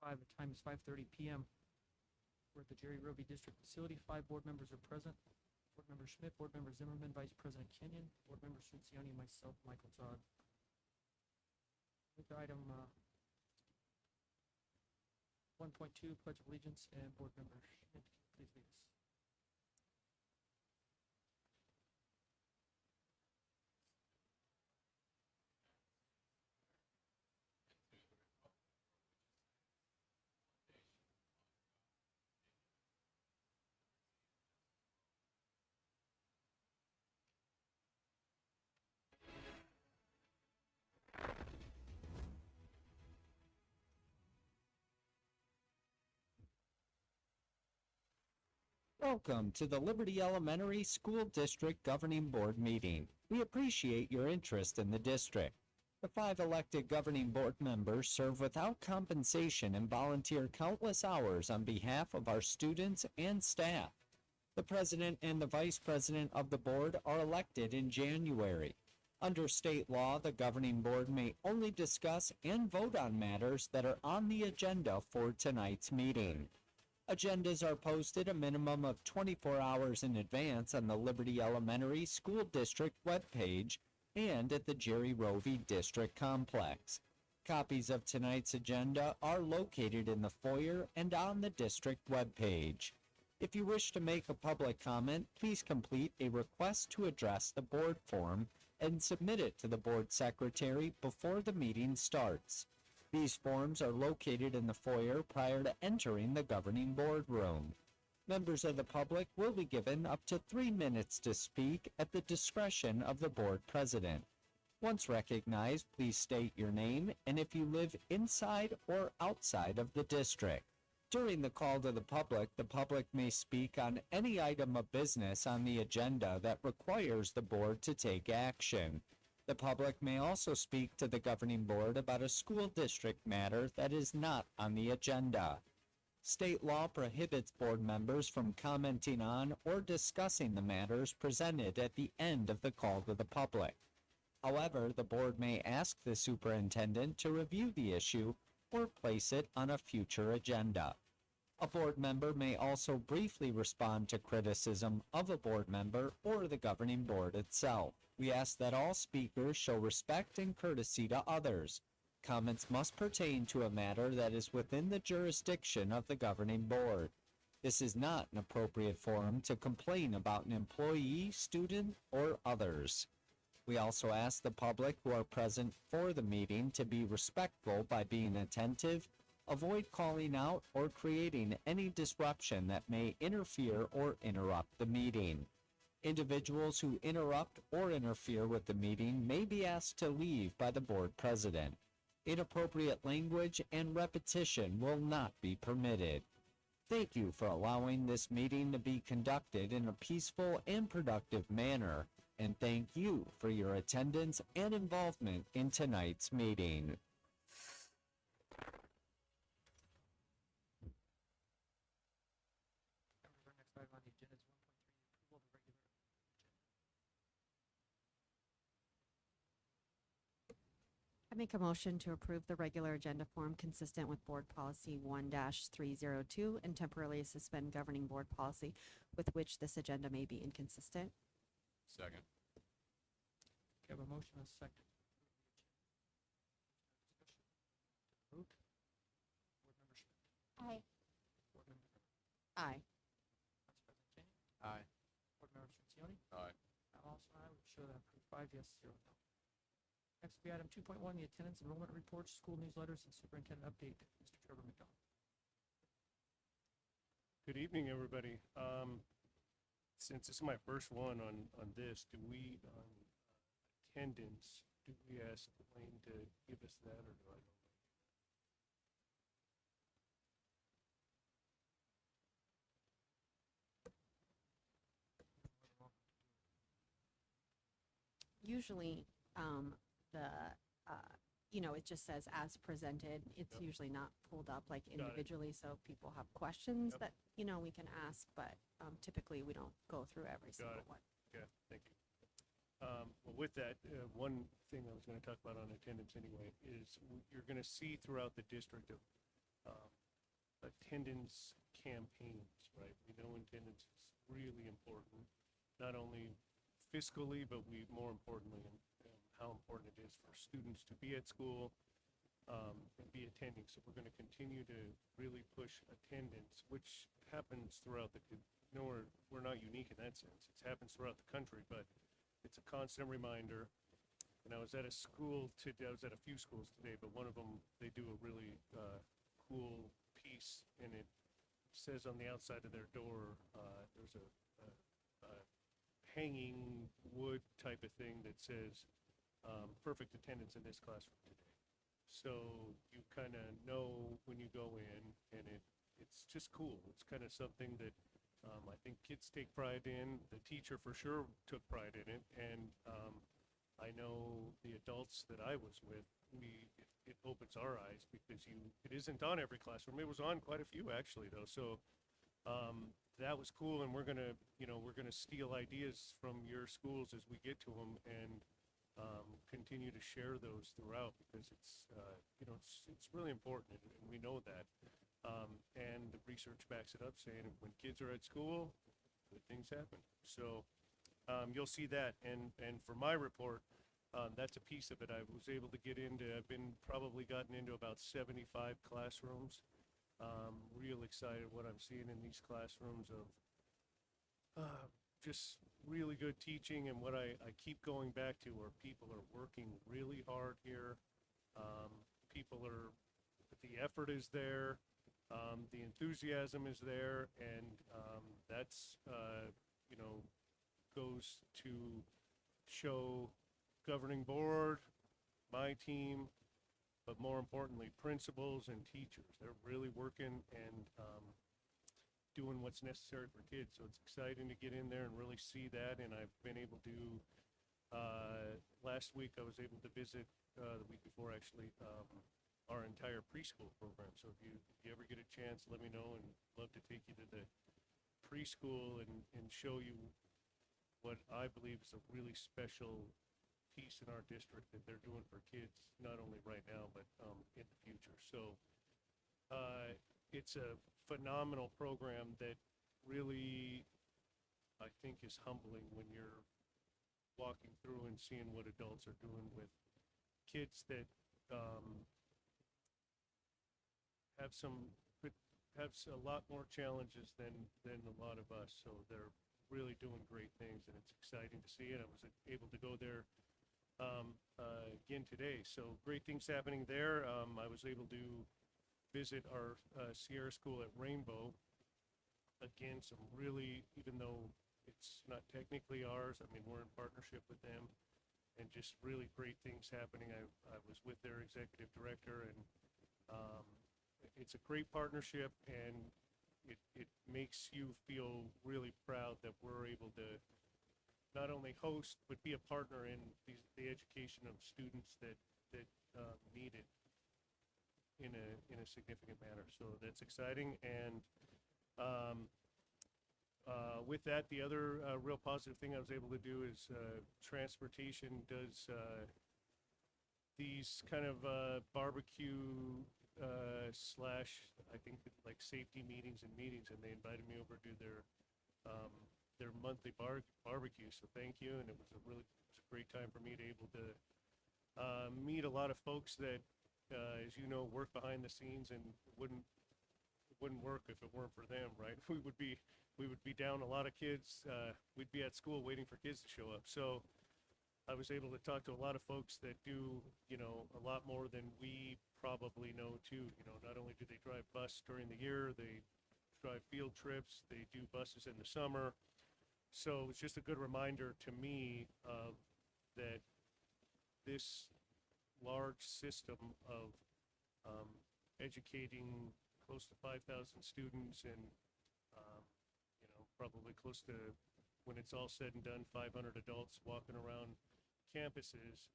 5. The time is 5:30 p.m. We're at the Jerry Roby District Facility. 5 board members are present. Board Member Schmidt, Board Member Zimmerman, Vice President Kenyon, Board Member Cincioni, and myself, Michael Todd. With item 1.2, Pledge of Allegiance, and Board Member Schmidt, please lead us. Welcome to the Liberty Elementary School District Governing Board meeting. We appreciate your interest in the district. The 5 elected governing board members serve without compensation and volunteer countless hours on behalf of our students and staff. The president and the vice president of the board are elected in January. Under state law, the governing board may only discuss and vote on matters that are on the agenda for tonight's meeting. Agendas are posted a minimum of 24 hours in advance on the Liberty Elementary School District webpage and at the Jerry Roby District Complex. Copies of tonight's agenda are located in the foyer and on the district webpage. If you wish to make a public comment, please complete a request to address the board form and submit it to the board secretary before the meeting starts. These forms are located in the foyer prior to entering the governing board room. Members of the public will be given up to 3 minutes to speak at the discretion of the board president. Once recognized, please state your name and if you live inside or outside of the district. During the call to the public may speak on any item of business on the agenda that requires the board to take action. The public may also speak to the governing board about a school district matter that is not on the agenda. State law prohibits board members from commenting on or discussing the matters presented at the end of the call to the public. However, the board may ask the superintendent to review the issue or place it on a future agenda. A board member may also briefly respond to criticism of a board member or the governing board itself. We ask that all speakers show respect and courtesy to others. Comments must pertain to a matter that is within the jurisdiction of the governing board. This is not an appropriate forum to complain about an employee, student, or others. We also ask the public who are present for the meeting to be respectful by being attentive, avoid calling out or creating any disruption that may interfere or interrupt the meeting. Individuals who interrupt or interfere with the meeting may be asked to leave by the board president. Inappropriate language and repetition will not be permitted. Thank you for allowing this meeting to be conducted in a peaceful and productive manner, and thank you for your attendance and involvement in tonight's meeting. Our next item on the agenda is 1.3, the approval of the regular agenda. I make a motion to approve the regular agenda form consistent with Board Policy 1-302 and temporarily suspend governing board policy with which this agenda may be inconsistent. Second. Okay, I have a motion and a second. Vote. Board Member Schmidt. Aye. Board Member Miller. Aye. Vice President Kenyon. Aye. Board Member Cincioni. Aye. I'm also an aye. We show that approved 5 yes, 0 no. Next will be item 2.1, the attendance enrollment reports, school newsletters, and superintendent update. Mr. Trevor McDonald. Good evening, everybody. Since this is my first one on this, do we, on attendance, do we ask Wayne to give us that, or do I know? Usually, it just says as presented. It's Yep. usually not pulled up like it. individually, so if people have questions Yep. that, we can ask, but typically we don't go through every single it. one. Okay, thank you. Well, with that, one thing I was going to talk about on attendance anyway is you're going to see throughout the district um, attendance campaigns, right? We know attendance is really important, not only fiscally, but more importantly, in how important it is for students to be at school, and be attending. So we're going to continue to really push attendance, which happens throughout we're not unique in that sense. It happens throughout the country, but it's a constant reminder. And I was at a few schools today, but one of them, they do a really cool piece, and it says on the outside of their door, there's a hanging wood type of thing that says, perfect attendance in this classroom today. So you kind of know when you go in, and it's just cool. It's kind of something that I think kids take pride in. The teacher for sure took pride in it, and I know the adults that I was with, it opens our eyes because it isn't on every classroom. It was on quite a few actually though. So that was cool, and we're gonna steal ideas from your schools as we get to them, and continue to share those throughout, because it's really important, and we know that. And the research backs it up, saying when kids are at school, good things happen. So you'll see that, and for my report, that's a piece of it. I was able to get into, I've gotten into about 75 classrooms. Real excited what I'm seeing in these classrooms of just really good teaching, and what I keep going back to are people are working really hard here. The effort is there, the enthusiasm is there, and that's, goes to show governing board, my team, but more importantly, principals and teachers. They're really working and doing what's necessary for kids. So it's exciting to get in there and really see that. And I've been able to, last week I was able to visit, the week before actually, our entire preschool program. So if you ever get a chance, let me know, and love to take you to the preschool and show you what I believe is a really special piece in our district that they're doing for kids, not only right now, but in the future. So it's a phenomenal program that really, I think, is humbling when you're walking through and seeing what adults are doing with kids that have a lot more challenges than a lot of us. So they're really doing great things, and it's exciting to see it. I was able to go there again today. So great things happening there. I was able to visit our Sierra School at Rainbow. Again, some really, even though it's not technically ours, I mean, we're in partnership with them, and just really great things happening. I was with their executive director, and it's a great partnership, and it makes you feel really proud that we're able to not only host, but be a partner in the education of students that need it in a significant manner. So that's exciting. And with that, the other real positive thing I was able to do is transportation does these kind of barbecue slash, I think, like safety meetings, and they invited me over to do their monthly barbecue. So thank you, and it was a great time for me to able to meet a lot of folks that, as you know, work behind the scenes, and it wouldn't work if it weren't for them, right? We would be down a lot of kids. We'd be at school waiting for kids to show up. So I was able to talk to a lot of folks that do, a lot more than we probably know too. Not only do they drive bus during the year, they drive field trips, they do buses in the summer. So it's just a good reminder to me of that this large system of educating close to 5,000 students, and probably close to, when it's all said and done, 500 adults walking around campuses.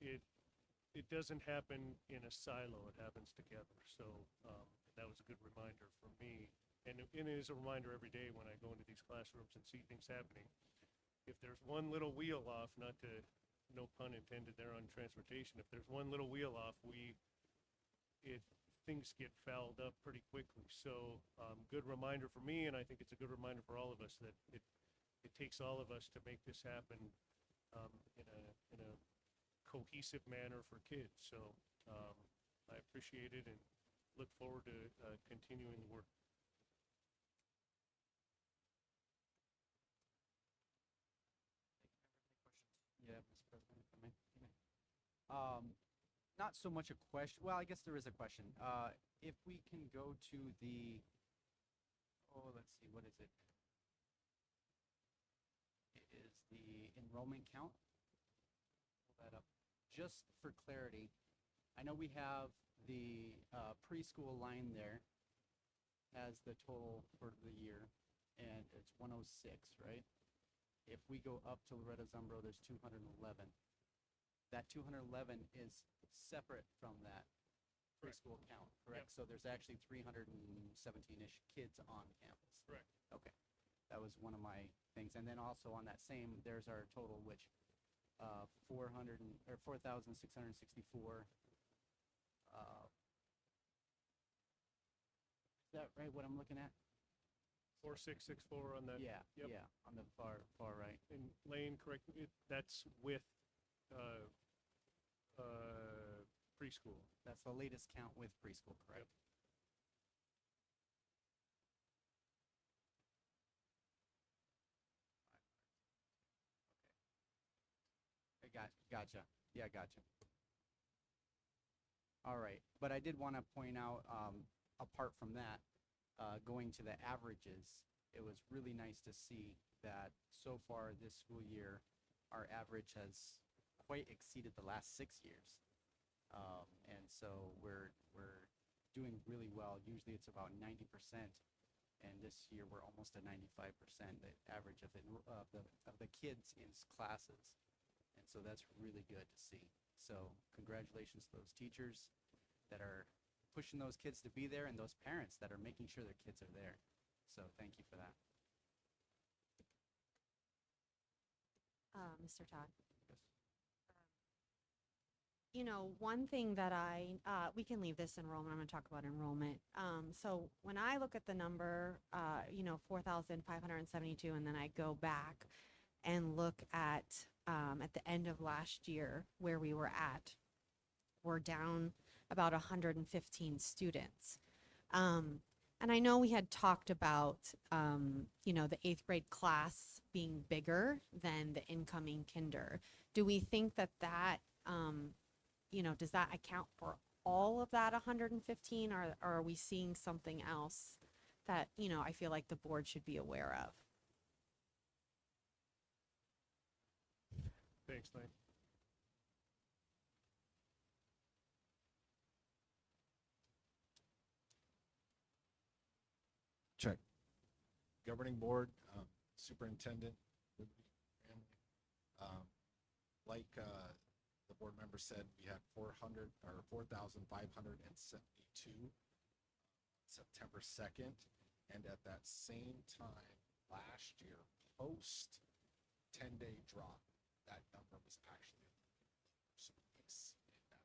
It doesn't happen in a silo. It happens together. So that was a good reminder for me, and it is a reminder every day when I go into these classrooms and see things happening. If there's one little wheel off, no pun intended there on transportation, if there's one little wheel off, it things get fouled up pretty quickly. So, good reminder for me, and I think it's a good reminder for all of us that it takes all of us to make this happen in a cohesive manner for kids. So, I appreciate it and look forward to continuing the work. Yeah, Mr. President, if I may. Not so much a question. Well, I guess there is a question. If we can go to the, let's see, what is it? It is the enrollment count. Pull that up. Just for clarity, I know we have the preschool line there has the total for the year, and it's 106, right? If we go up to Loretta Zumbro, there's 211. That 211 is separate from that preschool count, correct? Yep. So there's actually 317-ish kids on campus. Correct. Okay, that was one of my things. And then also on that same, there's our total, which 4,664. Is that right? What I'm looking at? 4664 on that. Yeah, Yep. yeah, on the far right. And Lane, correct, that's with preschool. That's the latest count with preschool, correct? Gotcha. Yeah, gotcha. All right, but I did want to point out, apart from that, going to the averages, it was really nice to see that so far this school year, our average has quite exceeded the last 6 years. And so we're doing really well. Usually it's about 90%, and this year we're almost at 95%, the average of the kids in classes. And so that's really good to see. So congratulations to those teachers that are pushing those kids to be there, and those parents that are making sure their kids are there. So thank you for that. Mr. Todd? Yes. You know, one thing that we can leave this enrollment, I'm going to talk about enrollment. So when I look at the number, 4,572, and then I go back and look at the end of last year where we were at, we're down about 115 students. And I know we had talked about, the 8th grade class being bigger than the incoming kinder. Do we think that, does that account for all of that 115, or are we seeing something else that, I feel like the board should be aware of? Thanks, Lane. Check. Governing board, superintendent, Liberty family. Like the board member said, we had 4,572 September 2nd, and at that same time last year, post 10-day drop, that number was actually so we exceeded that.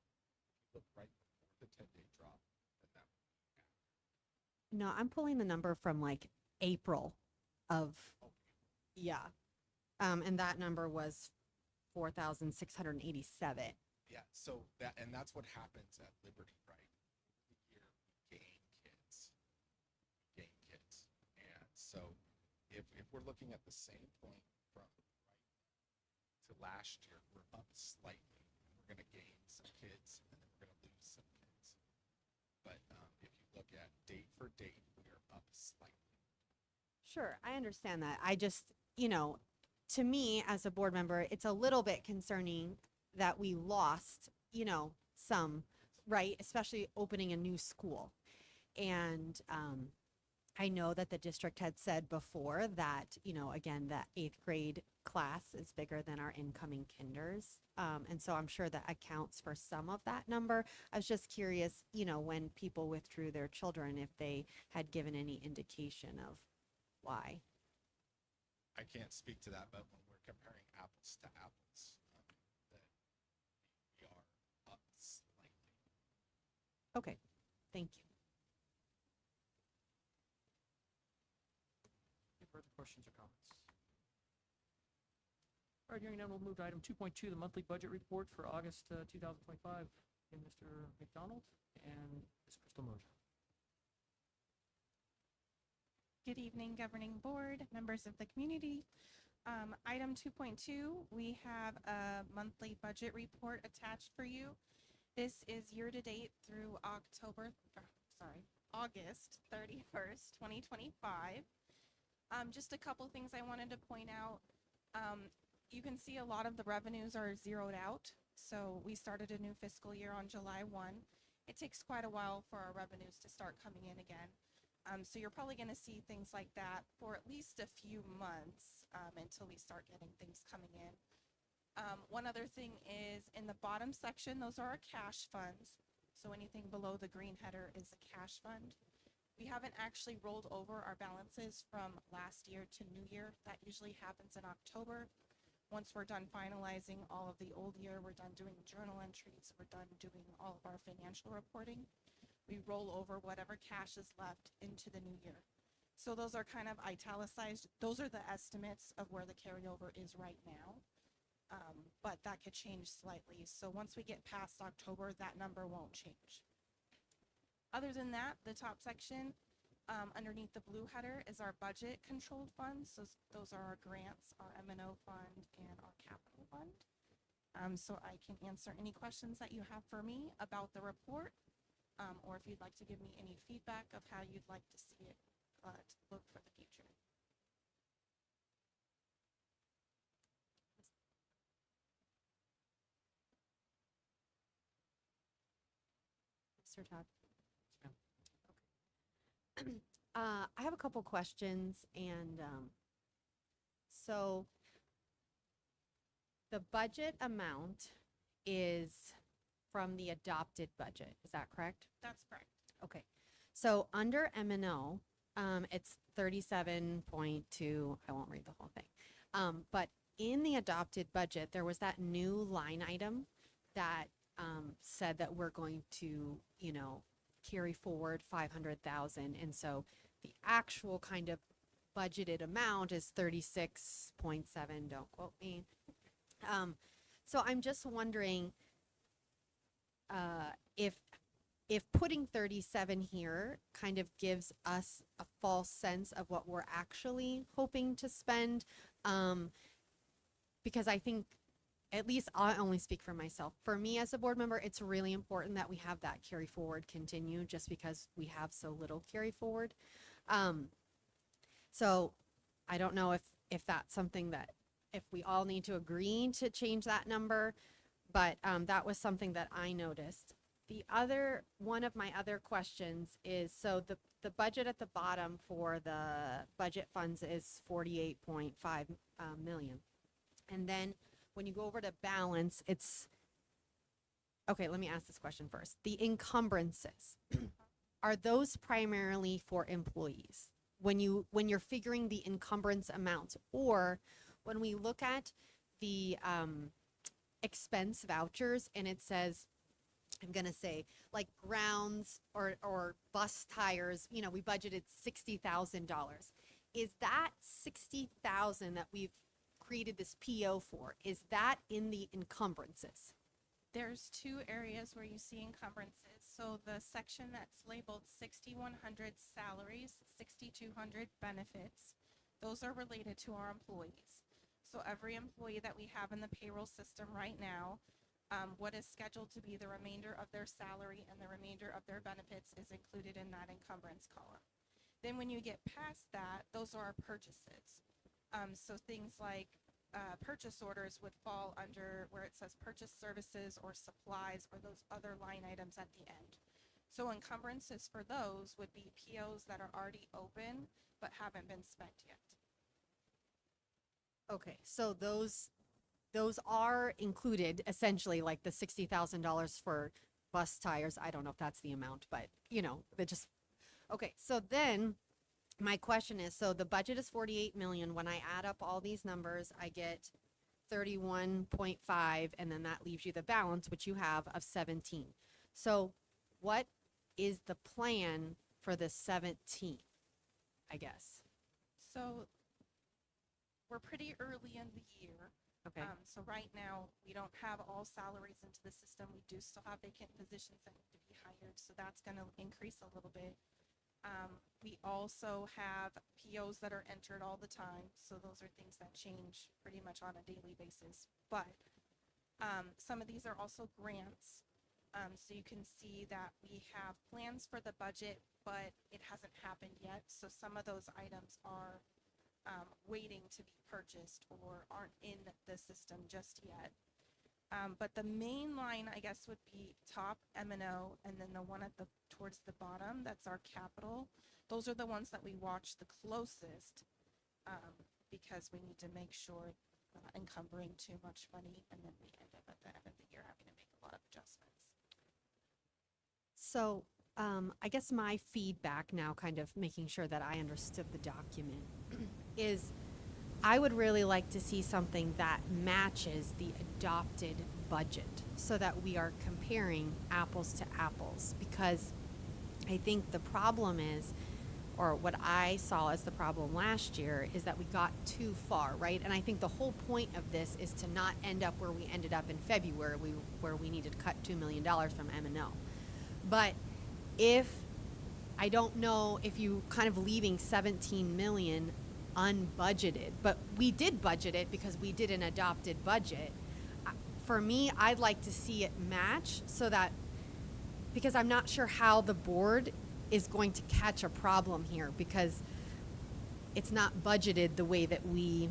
If you look right before the 10-day drop, then that. No, I'm pulling the number from like April of, yeah. And that number was 4,687. Yeah, so that's what happens at Liberty, right? The year we gain kids. And so if we're looking at the same point from right now to last year, we're up slightly. We're going to gain some kids, and then we're going to lose some kids. But if you look at date for date, we are up slightly. Sure, I understand that. I just, to me as a board member, it's a little bit concerning that we lost, some, right? Especially opening a new school. And I know that the district had said before that, again, that 8th grade class is bigger than our incoming kinders. And so I'm sure that accounts for some of that number. I was just curious, when people withdrew their children, if they had given any indication of why. I can't speak to that, but when we're comparing apples to apples, that we are up slightly. Okay. Thank you. Any further questions or comments? All right, hearing none, we'll move to item 2.2, the monthly budget report for August 2025. And Mr. McDonald and Ms. Crystal Moja. Good evening, Governing Board, members of the community. Item 2.2, we have a monthly budget report attached for you. This is year-to-date through August 31st, 2025. Just a couple things I wanted to point out. You can see a lot of the revenues are zeroed out. So we started a new fiscal year on July 1. It takes quite a while for our revenues to start coming in again. So you're probably going to see things like that for at least a few months until we start getting things coming in. One other thing is in the bottom section, those are our cash funds. So anything below the green header is a cash fund. We haven't actually rolled over our balances from last year to new year. That usually happens in October. Once we're done finalizing all of the old year, we're done doing journal entries, we're done doing all of our financial reporting, we roll over whatever cash is left into the new year. So those are kind of italicized. Those are the estimates of where the carryover is right now. But that could change slightly. So once we get past October, that number won't change. Other than that, the top section underneath the blue header is our budget controlled funds. So those are our grants, our M&O fund, and our capital fund. So I can answer any questions that you have for me about the report, or if you'd like to give me any feedback of how you'd like to see it to look for the future. Mr. Todd. Yes, ma'am. I have a couple questions, and so the budget amount is from the adopted budget. Is that correct? That's correct. Okay. So under M&O, it's 37.2. I won't read the whole thing. But in the adopted budget, there was that new line item that said that we're going to, carry forward 500,000. And so the actual kind of budgeted amount is 36.7. Don't quote me. So I'm just wondering if putting 37 here kind of gives us a false sense of what we're actually hoping to spend, because I think, at least I only speak for myself. For me as a board member, it's really important that we have that carry forward continue, just because we have so little carry forward. So I don't know if that's something that, if we all need to agree to change that number, but that was something that I noticed. One of my other questions is, so the budget at the bottom for the budget funds is 48.5 million. And then when you go over to balance, it's, okay, let me ask this question first. The encumbrances, are those primarily for employees? When you're figuring the encumbrance amounts, or when we look at the expense vouchers and it says, I'm gonna say like grounds or bus tires, we budgeted $60,000. Is that $60,000 that we've created this PO for, is that in the encumbrances? There's two areas where you see encumbrances. So the section that's labeled 6,100 salaries, 6,200 benefits, those are related to our employees. So every employee that we have in the payroll system right now, what is scheduled to be the remainder of their salary and the remainder of their benefits is included in that encumbrance column. Then when you get past that, those are our purchases. So things like purchase orders would fall under where it says purchase services or supplies or those other line items at the end. So encumbrances for those would be POs that are already open but haven't been spent yet. Okay, so those are included, essentially, like the $60,000 for bus tires. I don't know if that's the amount, but they just, okay. So then my question is, so the budget is 48 million. When I add up all these numbers, I get 31.5, and then that leaves you the balance, which you have, of 17. So what is the plan for the 17th, I guess? So we're pretty early in the year. Okay. So right now, we don't have all salaries into the system. We do still have vacant positions that need to be hired, so that's gonna increase a little bit. We also have POs that are entered all the time, so those are things that change pretty much on a daily basis. But, some of these are also grants. So you can see that we have plans for the budget, but it hasn't happened yet. So some of those items are waiting to be purchased or aren't in the system just yet. But the main line, I guess, would be top M&O, and then the one at the towards the bottom, that's our capital. Those are the ones that we watch the closest, because we need to make sure we're not encumbering too much money, and then we end up at the end of the year having to make a lot of adjustments. So, I guess my feedback now, kind of making sure that I understood the document, is I would really like to see something that matches the adopted budget so that we are comparing apples to apples. Because I think the problem is, or what I saw as the problem last year, is that we got too far, right? And I think the whole point of this is to not end up where we ended up in February, where we needed to cut $2 million from M&O. But I don't know if you kind of leaving 17 million unbudgeted, but we did budget it because we did an adopted budget. For me, I'd like to see it match so that, because I'm not sure how the board is going to catch a problem here, because it's not budgeted the way that we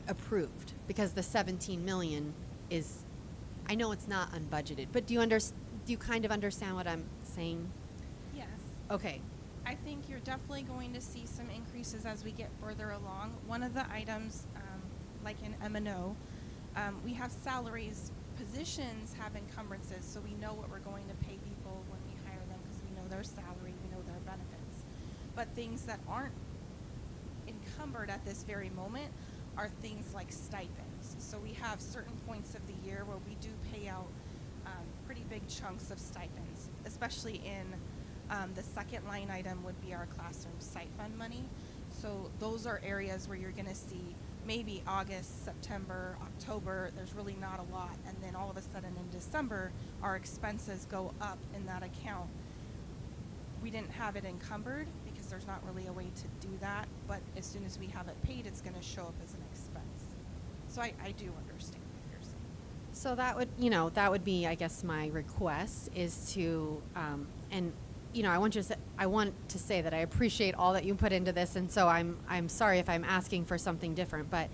approved, because the 17 million is, I know it's not unbudgeted, but do you kind of understand what I'm saying? Yes. Okay. I think you're definitely going to see some increases as we get further along. One of the items, like in M&O, we have salaries, positions have encumbrances, so we know what we're going to pay people when we hire them because we know their salary, we know their benefits. But things that aren't encumbered at this very moment are things like stipends. So we have certain points of the year where we do pay out pretty big chunks of stipends, especially in the second line item would be our classroom site fund money. So those are areas where you're going to see maybe August, September, October, there's really not a lot. And then all of a sudden in December, our expenses go up in that account. We didn't have it encumbered because there's not really a way to do that. But as soon as we have it paid, it's going to show up as an expense. So I do understand what you're saying. So that would be, I guess, my request is to, and I want to say that I appreciate all that you put into this, and so I'm sorry if I'm asking for something different, but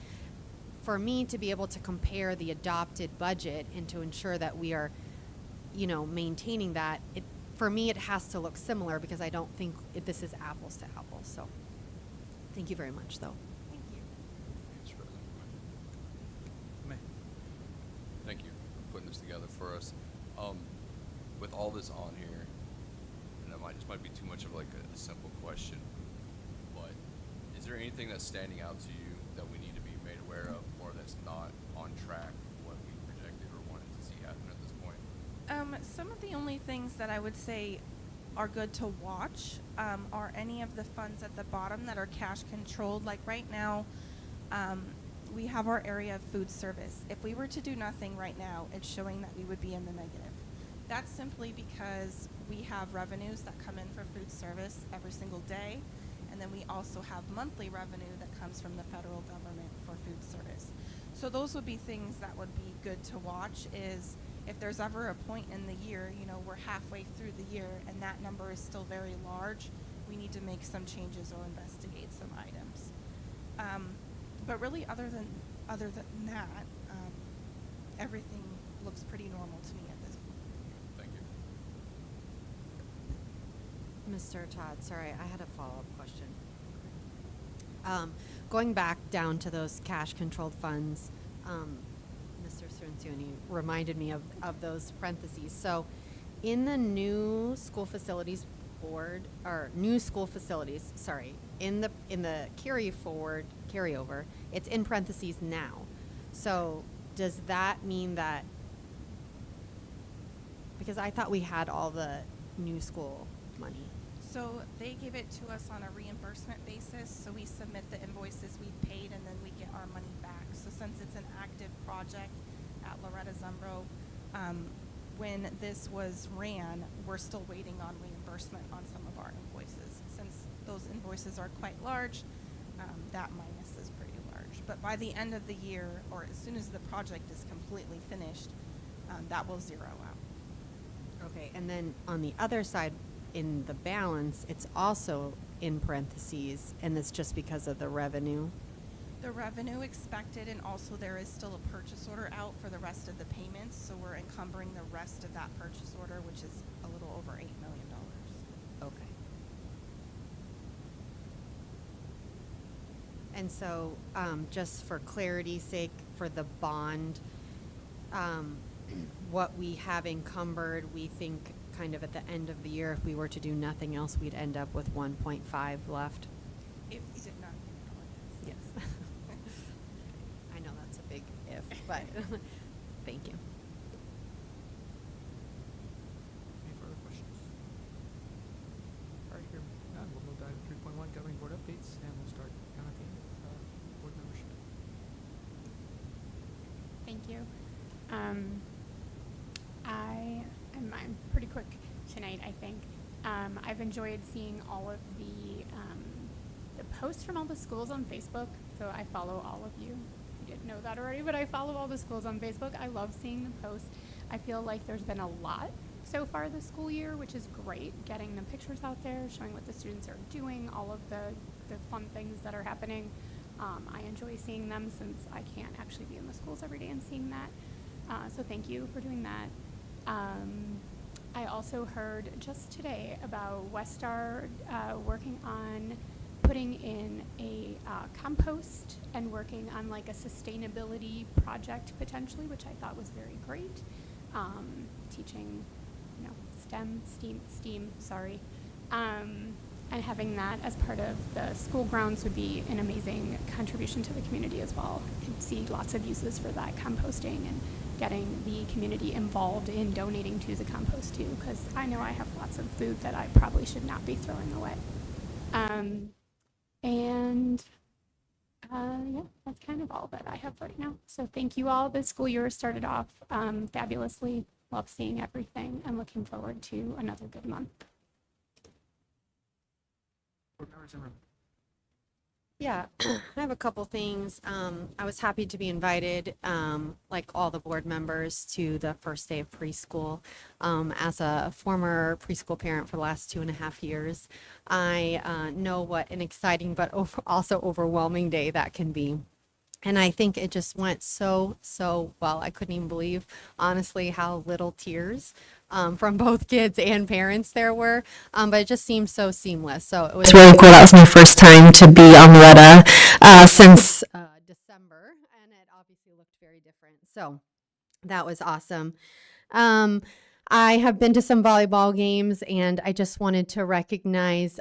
for me to be able to compare the adopted budget and to ensure that we are, maintaining that, for me it has to look similar, because I don't think this is apples to apples. So, thank you very much, though. Thank you. Thank you for putting this together for us. With all this on here, and this might be too much of like a simple question, but is there anything that's standing out to you that we need to be made aware of, or that's not on track with what we projected or wanted to see happen at this point? Some of the only things that I would say are good to watch are any of the funds at the bottom that are cash controlled. Like right now, we have our area of food service. If we were to do nothing right now, it's showing that we would be in the negative. That's simply because we have revenues that come in for food service every single day, and then we also have monthly revenue that comes from the federal government for food service. So those would be things that would be good to watch, is if there's ever a point in the year, we're halfway through the year and that number is still very large, we need to make some changes or investigate some items. But really, other than that, everything looks pretty normal to me at this point. Thank you. Mr. Todd, sorry, I had a follow-up question. Going back down to those cash-controlled funds, Mr. Cirincione reminded me of those parentheses. So, in the new school facilities board, or new school facilities, sorry, in the carryover, it's in parentheses now. So, does that mean that, because I thought we had all the new school money? So they give it to us on a reimbursement basis, so we submit the invoices we've paid and then we get our money back. So since it's an active project at Loretta Zumbro, when this was ran, we're still waiting on reimbursement on some of our invoices. Since those invoices are quite large, that minus is pretty large. But by the end of the year, or as soon as the project is completely finished, that will zero out. Okay, and then on the other side, in the balance, it's also in parentheses, and it's just because of the revenue. The revenue expected, and also there is still a purchase order out for the rest of the payments, so we're encumbering the rest of that purchase order, which is a little over $8 million. Okay. And so, just for clarity's sake, for the bond, what we have encumbered, we think kind of at the end of the year, if we were to do nothing else, we'd end up with 1.5 left. If we did not, Yes. I know that's a big if, but thank you. Any further questions? All right, here, none, we'll move to item 3.1, governing board updates, and we'll start down at the end with board membership. Thank you. I'm pretty quick tonight, I think. I've enjoyed seeing all of the posts from all the schools on Facebook. So I follow all of you. You didn't know that already, but I follow all the schools on Facebook. I love seeing the posts. I feel like there's been a lot so far this school year, which is great. Getting the pictures out there, showing what the students are doing, all of the fun things that are happening. I enjoy seeing them since I can't actually be in the schools every day and seeing that. So thank you for doing that. I also heard just today about Westar working on putting in a compost and working on like a sustainability project potentially, which I thought was very great. Teaching, STEAM, sorry. And having that as part of the school grounds would be an amazing contribution to the community as well. I can see lots of uses for that composting and getting the community involved in donating to the compost too, because I know I have lots of food that I probably should not be throwing away. Yeah, that's kind of all that I have right now. So thank you all. The school year started off fabulously. Love seeing everything and looking forward to another good month. Board members in room. Yeah, I have a couple things. I was happy to be invited, like all the board members, to the first day of preschool. As a former preschool parent for the last 2.5 years, I know what an exciting but also overwhelming day that can be. And I think it just went so well. I couldn't even believe, honestly, how little tears from both kids and parents there were. But it just seemed so seamless. So it was really cool. That was my first time to be on Loretta since December, and it obviously looked very different. So that was awesome. I have been to some volleyball games, and I just wanted to recognize,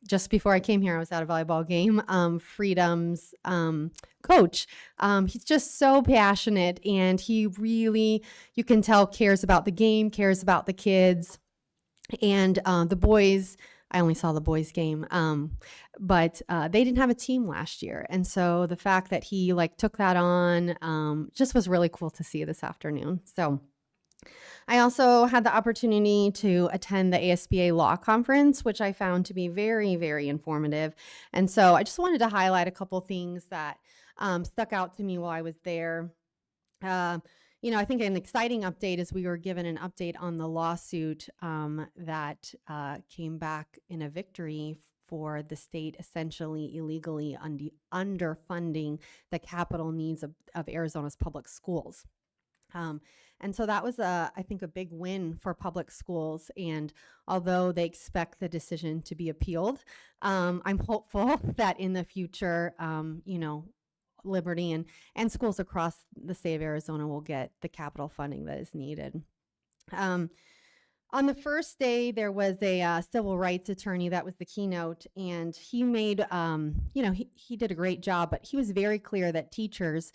just before I came here, I was at a volleyball game, Freedom's coach. He's just so passionate, and he really, you can tell, cares about the game, cares about the kids, and the boys. I only saw the boys game, but they didn't have a team last year. And so the fact that he took that on just was really cool to see this afternoon. So I also had the opportunity to attend the ASBA Law Conference, which I found to be very, very informative. And so I just wanted to highlight a couple things that stuck out to me while I was there. I think an exciting update is we were given an update on the lawsuit that came back in a victory for the state essentially illegally underfunding the capital needs of Arizona's public schools. And so that was, I think, a big win for public schools. And although they expect the decision to be appealed, I'm hopeful that in the future, Liberty and schools across the state of Arizona will get the capital funding that is needed. On the first day, there was a civil rights attorney that was the keynote, and he made, he did a great job, but he was very clear that teachers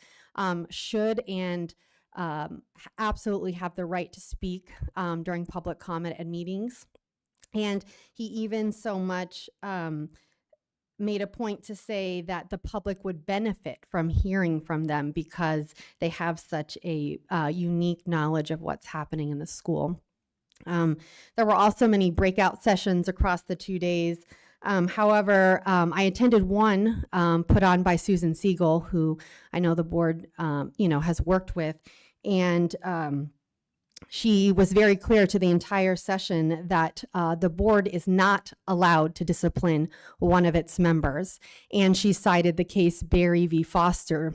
should and absolutely have the right to speak during public comment at meetings. And he even so much made a point to say that the public would benefit from hearing from them because they have such a unique knowledge of what's happening in the school. There were also many breakout sessions across the 2 days. However, I attended one put on by Susan Siegel, who I know the board, has worked with, and she was very clear to the entire session that the board is not allowed to discipline one of its members. And she cited the case Berry v. Foster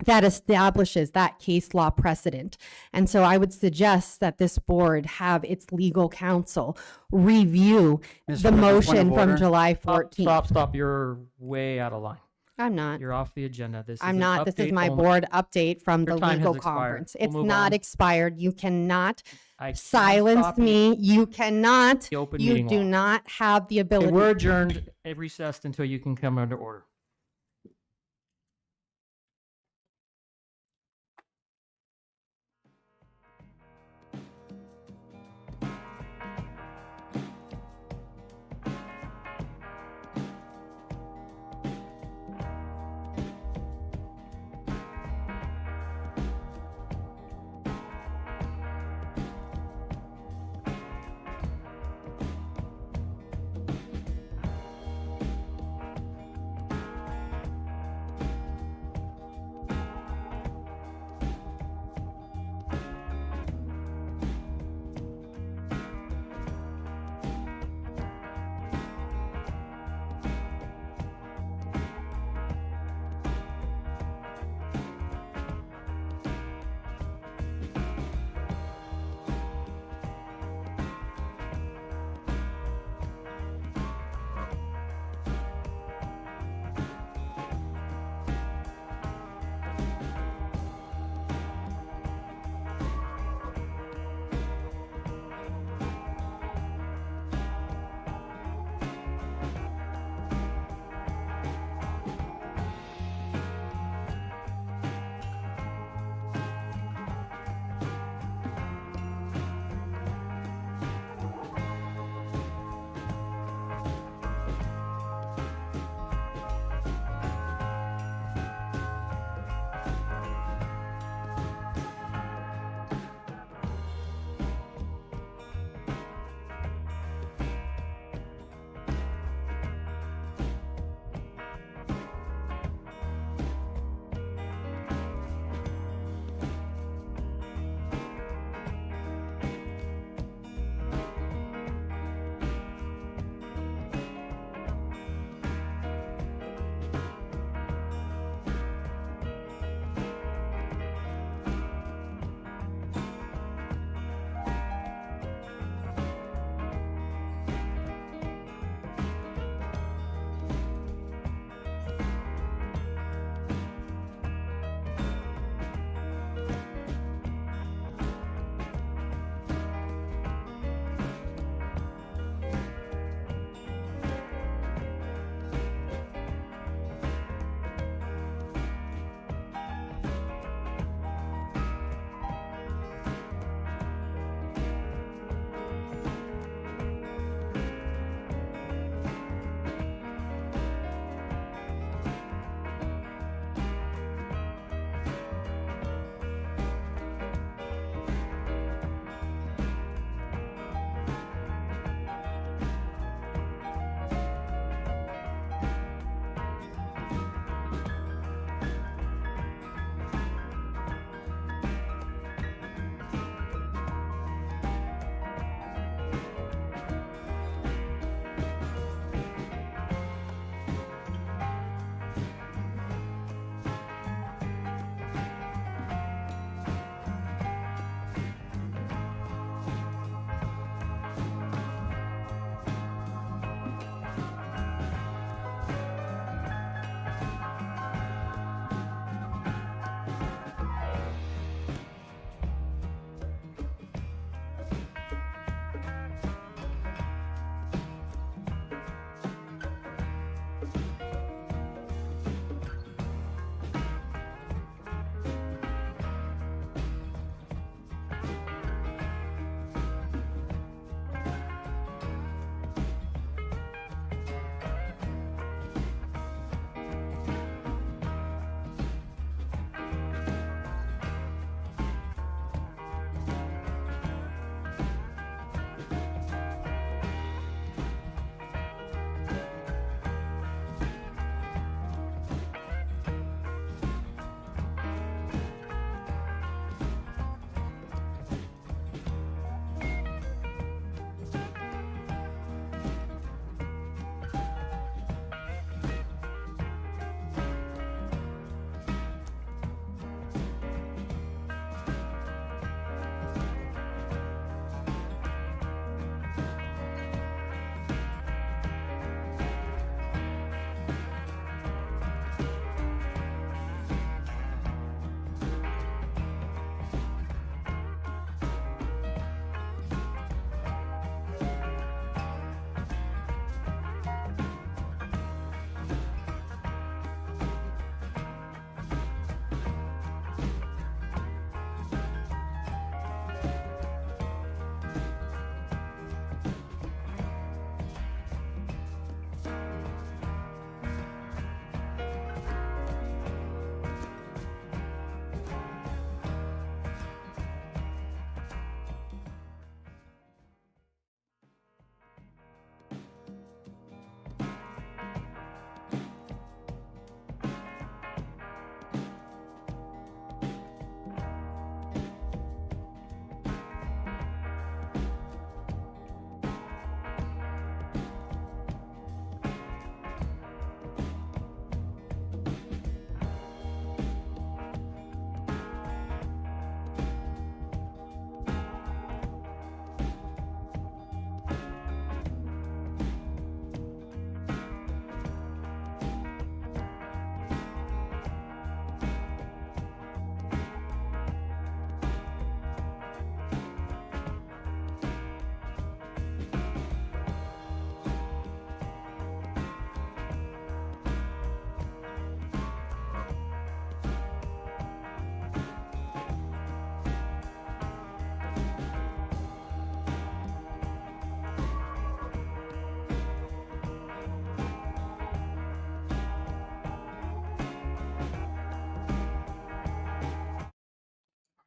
that establishes that case law precedent. And so I would suggest that this board have its legal counsel review Ms. the Rivers, point of motion from order. July 14th. Stop. You're way out of line. I'm not. You're off the agenda. This is I'm an not. This is update my only. board update from Your the time has legal expired. conference. We'll It's move not on. expired. You cannot I can't silence stop you. me. You cannot. The open You meeting do law. not have the Okay, ability. we're adjourned, recessed until you can come under order.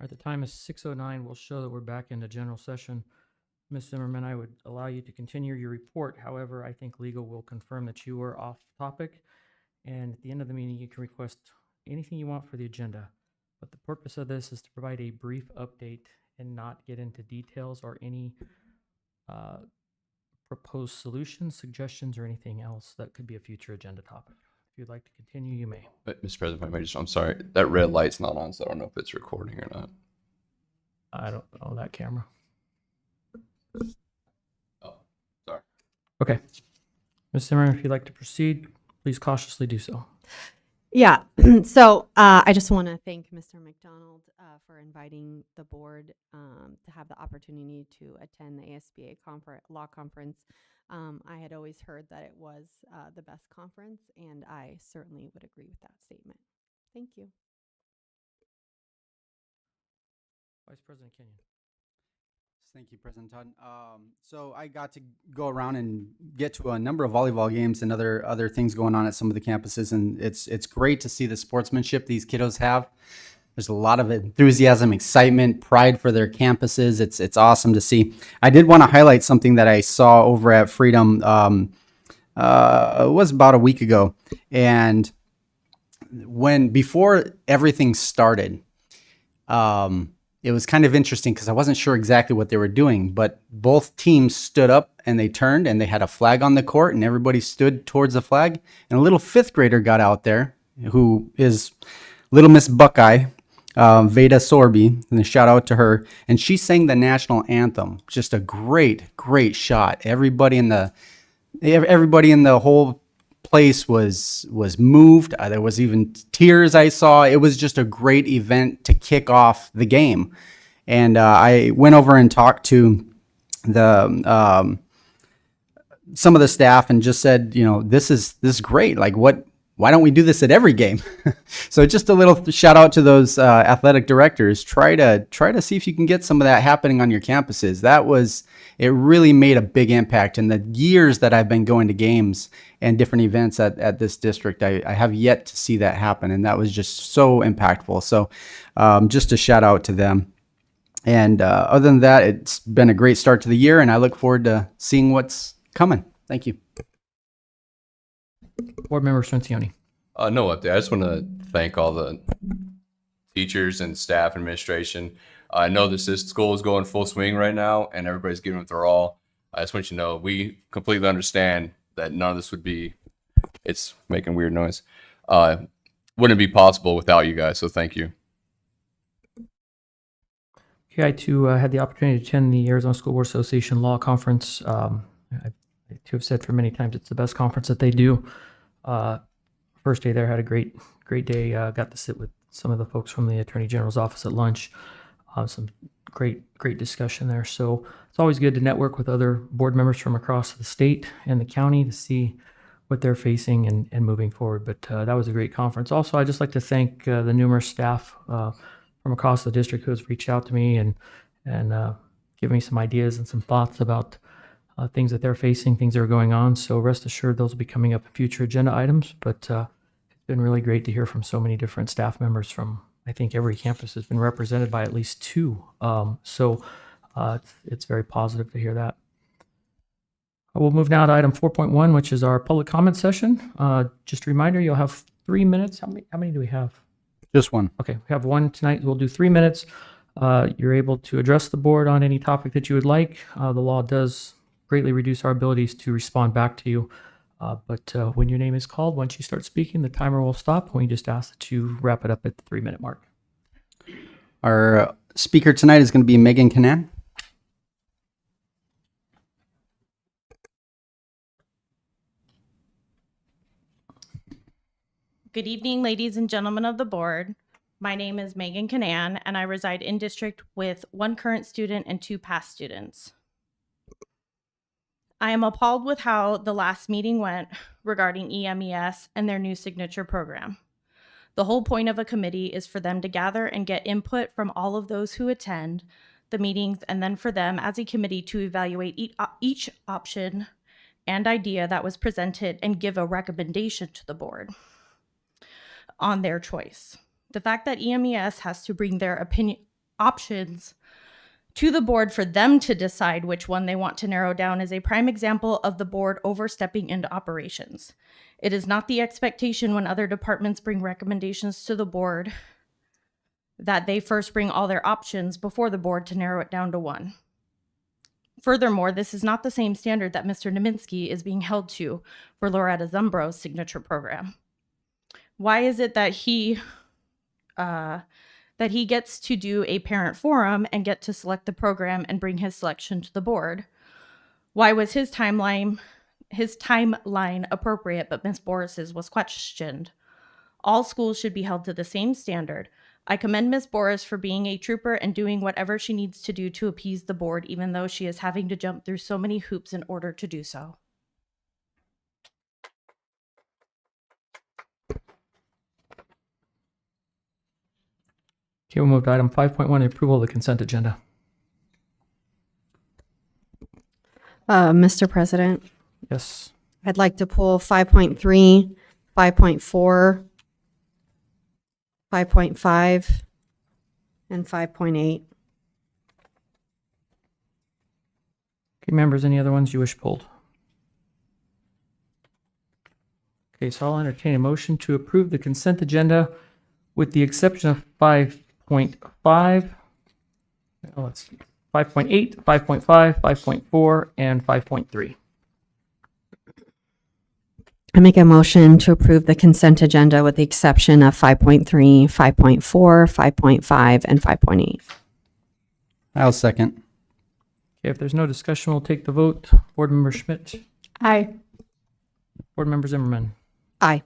right, the time is 6:09. We'll show that we're back into general session. Ms. Zimmerman, I would allow you to continue your report. However, I think legal will confirm that you were off topic. And at the end of the meeting, you can request anything you want for the agenda. But the purpose of this is to provide a brief update and not get into details or any proposed solutions, suggestions, or anything else that could be a future agenda topic. If you'd like to continue, you may. Mr. President, if I may just, I'm sorry, that red light's not on, so I don't know if it's recording or not. I don't know that camera. Oh, sorry. Okay. Ms. Zimmerman, if you'd like to proceed, please cautiously do so. Yeah, so I just want to thank Mr. McDonald for inviting the board to have the opportunity to attend the ASBA law conference. I had always heard that it was the best conference, and I certainly would agree with that statement. Thank you. Vice President Kenyon. Thank you, President Todd. So I got to go around and get to a number of volleyball games and other things going on at some of the campuses, and it's great to see the sportsmanship these kiddos have. There's a lot of enthusiasm, excitement, pride for their campuses. It's awesome to see. I did want to highlight something that I saw over at Freedom. It was about a week ago, and before everything started, it was kind of interesting because I wasn't sure exactly what they were doing, but both teams stood up and they turned and they had a flag on the court and everybody stood towards the flag. And a little fifth grader got out there who is Little Miss Buckeye, Veda Sorby, and a shout out to her. And she sang the national anthem. Just a great, great shot. Everybody in the whole place was moved. There was even tears I saw. It was just a great event to kick off the game. And I went over and talked to the some of the staff and just said, this is great. Like, why don't we do this at every game? So just a little shout out to those athletic directors. Try to see if you can get some of that happening on your campuses. It really made a big impact in the years that I've been going to games and different events at this district. I have yet to see that happen, and that was just so impactful. So just a shout out to them. And other than that, it's been a great start to the year, and I look forward to seeing what's coming. Thank you. Board Member Cincioni. No update. I just want to thank all the teachers and staff and administration. I know this school is going full swing right now, and everybody's giving it their all. I just want you to know we completely understand that none of this would be. It's making weird noise. Wouldn't be possible without you guys. So thank you. Okay, I too had the opportunity to attend the Arizona School Board Association Law Conference. I too have said for many times it's the best conference that they do. First day there, had a great day. Got to sit with some of the folks from the Attorney General's office at lunch. Some great discussion there. So it's always good to network with other board members from across the state and the county to see what they're facing and moving forward. But that was a great conference. Also, I'd just like to thank the numerous staff from across the district who has reached out to me and given me some ideas and some thoughts about things that they're facing, things that are going on. So rest assured, those will be coming up in future agenda items. But it's been really great to hear from so many different staff members from, I think every campus has been represented by at least two. So it's very positive to hear that. We'll move now to item 4.1, which is our public comment session. Just a reminder, you'll have 3 minutes. How many do we have? Just one. Okay, we have one tonight. We'll do 3 minutes. You're able to address the board on any topic that you would like. The law does greatly reduce our abilities to respond back to you. But when your name is called, once you start speaking, the timer will stop. We just ask that you wrap it up at the 3-minute mark. Our speaker tonight is going to be Megan Canan. Good evening, ladies and gentlemen of the board. My name is Megan Canan, and I reside in district with 1 current student and 2 past students. I am appalled with how the last meeting went regarding EMES and their new signature program. The whole point of a committee is for them to gather and get input from all of those who attend the meetings, and then for them as a committee to evaluate each option and idea that was presented and give a recommendation to the board on their choice. The fact that EMES has to bring their opinion options to the board for them to decide which one they want to narrow down is a prime example of the board overstepping into operations. It is not the expectation when other departments bring recommendations to the board that they first bring all their options before the board to narrow it down to one. Furthermore, this is not the same standard that Mr. Naminsky is being held to for Loretta Zumbro's signature program. Why is it that he gets to do a parent forum and get to select the program and bring his selection to the board? Why was his timeline appropriate, but Ms. Boris's was questioned? All schools should be held to the same standard. I commend Ms. Boris for being a trooper and doing whatever she needs to do to appease the board, even though she is having to jump through so many hoops in order to do so. Okay, we'll move to item 5.1, the approval of the consent agenda. Mr. President, Yes. I'd like to pull 5.3, 5.4, 5.5, and 5.8. Okay, members, any other ones you wish pulled? Okay, so I'll entertain a motion to approve the consent agenda with the exception of 5.5, let's see, 5.8, 5.5, 5.4, and 5.3. I make a motion to approve the consent agenda with the exception of 5.3, 5.4, 5.5, and 5.8. I'll second. Okay, if there's no discussion, we'll take the vote. Board Member Schmidt, Aye. Board Member Zimmerman, Aye.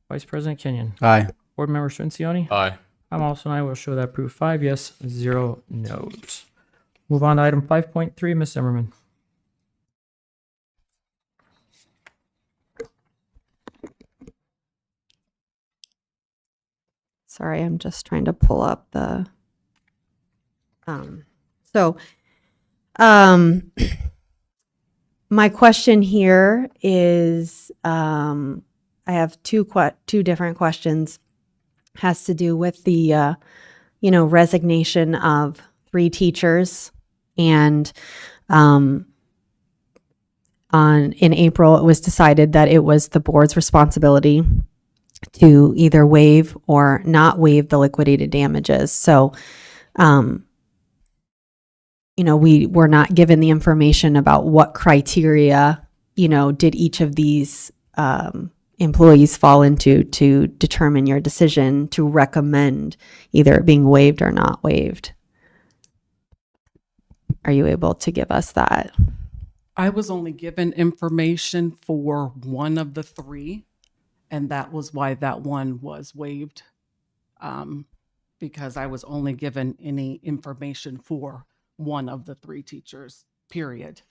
Vice President Kenyon, Aye. Board Member Strencioni. Aye. I'm also an aye. Will show that approved. 5 yes, 0 no's. Move on to item 5.3, Ms. Zimmerman. Sorry, I'm just trying to pull up the, so, my question here is, I have two different questions. Has to do with the, resignation of 3 teachers. And, in April, it was decided that it was the board's responsibility to either waive or not waive the liquidated damages. So, we were not given the information about what criteria, did each of these employees fall into to determine your decision to recommend either it being waived or not waived. Are you able to give us that? I was only given information for one of the 3, and that was why that one was waived, because I was only given any information for one of the 3 teachers, period.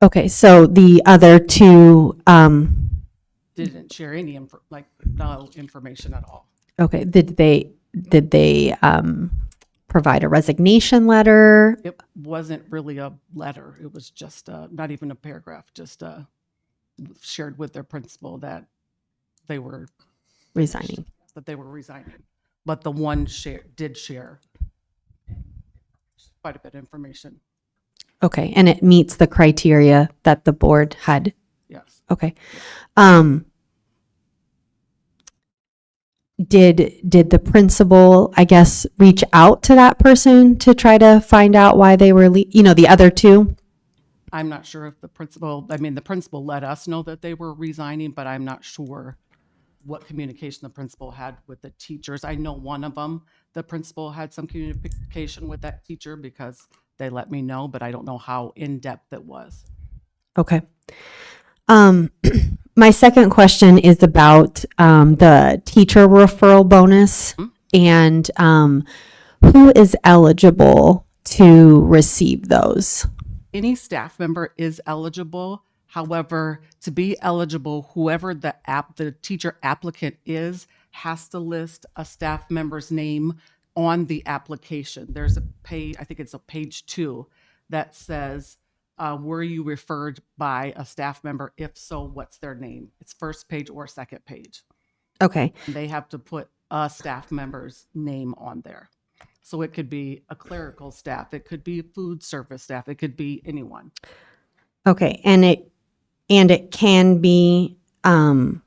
Okay, so the other 2, Didn't share any no information at all. okay, did they provide a resignation letter? It wasn't really a letter. It was just not even a paragraph, just shared with their principal that they were Resigning. resigning. But the one did share quite a bit of information. Okay, and it meets the criteria that the board had. Yes. Okay. Did the principal, I guess, reach out to that person to try to find out why they were, the other 2? I'm not sure if the principal let us know that they were resigning, but I'm not sure what communication the principal had with the teachers. I know one of them, the principal had some communication with that teacher because they let me know, but I don't know how in-depth it was. Okay. My second question is about the teacher referral bonus and who is eligible to receive those? Any staff member is eligible. However, to be eligible, whoever the teacher applicant is has to list a staff member's name on the application. There's a page, I think it's a page 2, that says, were you referred by a staff member? If so, what's their name? It's first page or second page. Okay. And they have to put a staff member's name on there. So it could be a clerical staff, it could be food service staff, it could be anyone. Okay, and it can be an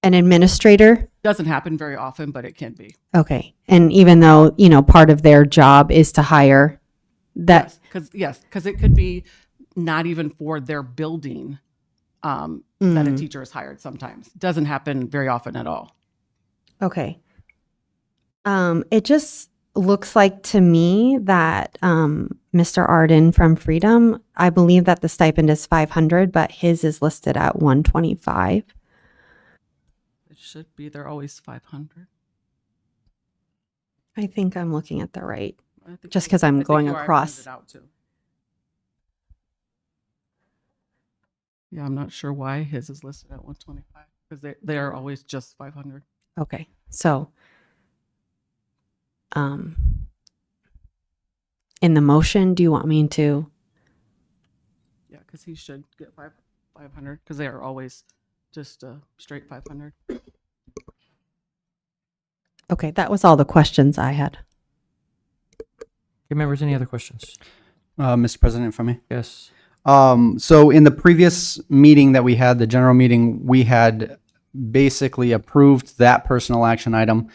administrator. Doesn't happen very often, but it can be. Okay, and even though, part of their job is to hire that. Because it could be not even for their building that a teacher is hired sometimes. Doesn't happen very often at all. Okay. It just looks like to me that Mr. Arden from Freedom, I believe that the stipend is 500, but his is listed at 125. It should be, they're always 500. I think I'm looking at the right, I think just you- because I I'm think going you are. I printed across. it out too. Yeah, I'm not sure why his is listed at 125 because they are always just 500. Okay, so in the motion, do you want me to? Yeah, because he should get 500 because they are always just straight 500. Okay, that was all the questions I had. Okay, members, any other questions? Mr. President, if I may. Yes. So in the previous meeting that we had, the general meeting, we had basically approved that personal action item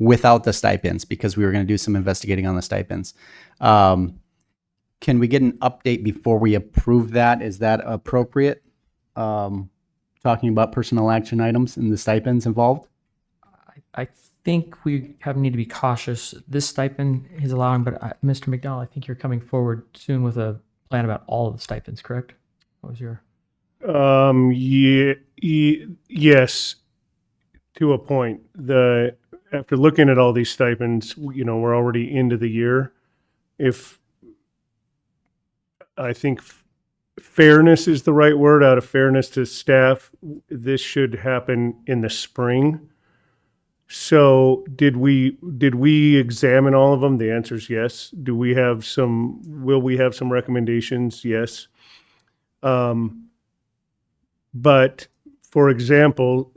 without the stipends because we were going to do some investigating on the stipends. Can we get an update before we approve that? Is that appropriate? Talking about personal action items and the stipends involved? I think we need to be cautious. This stipend is allowing, but Mr. McDonald, I think you're coming forward soon with a plan about all of the stipends, correct? What was your? Yes, to a point. After looking at all these stipends, we're already into the year. If I think fairness is the right word, out of fairness to staff, this should happen in the spring. So did we examine all of them? The answer is yes. Will we have some recommendations? Yes. But for example,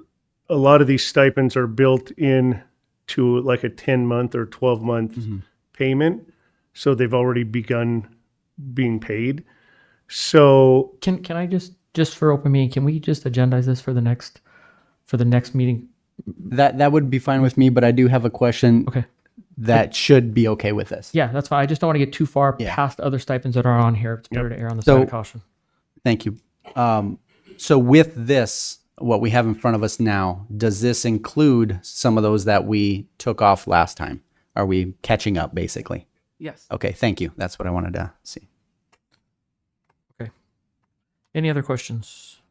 a lot of these stipends are built in to like a 10-month or 12-month payment. So they've already begun being paid. So Can I just for open meeting, can we just agendize this for the next meeting? That would be fine with me, but I do have a question. Okay. That should be okay with this. Yeah, that's fine. I just don't want to get too far Yeah. past other stipends that are on here. It's better to err on the So- side of caution. Thank you. So with this, what we have in front of us now, does this include some of those that we took off last time? Are we catching up, basically? Yes. Okay, thank you. That's what I wanted to see. Any other questions?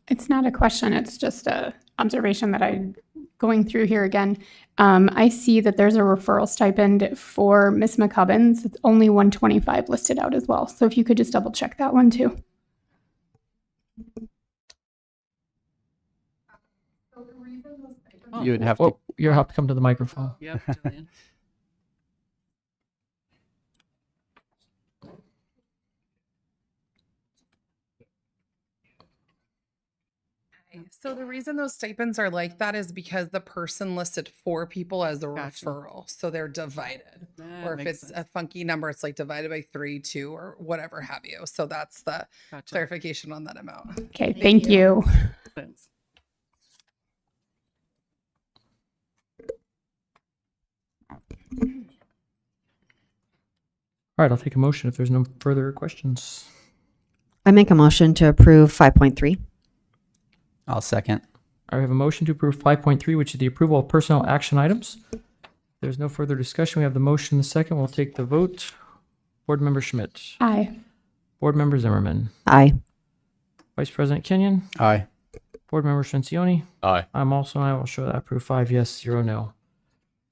It's not a question, it's just a observation that I'm going through here again. I see that there's a referral stipend for Miss McCubbins. It's only 125 listed out as well. So if you could just double check that one too. You would have to. Well, you'll have to come to the microphone. Yep, Jillian. So the reason those stipends are like that is because the person listed 4 people as a Gotcha. referral. So they're divided. That Or if makes it's sense. a funky number, it's like divided by 3, 2, or whatever have you. So that's the Gotcha. clarification on that amount. Okay, thank you. Thanks. All right, I'll take a motion if there's no further questions. I make a motion to approve 5.3. I'll second. I have a motion to approve 5.3, which is the approval of personnel action items. There's no further discussion. We have the motion in the second. We'll take the vote. Board Member Schmidt. Aye. Board Member Zimmerman. Aye. Vice President Kenyon. Aye. Board Member Strencioni. Aye. I'm also an aye. I will show that approve 5 yes, 0 no.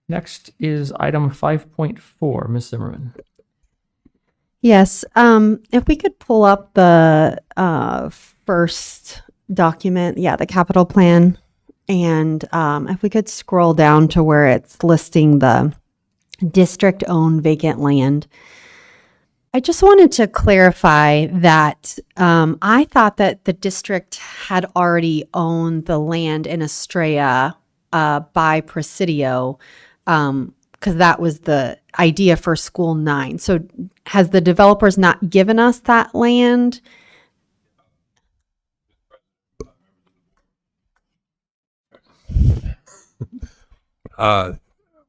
Next is item 5.4. Ms. Zimmerman. Yes, if we could pull up the first document, the capital plan, and if we could scroll down to where it's listing the district-owned vacant land. I just wanted to clarify that I thought that the district had already owned the land in Estrella by Presidio because that was the idea for School 9. So has the developers not given us that land?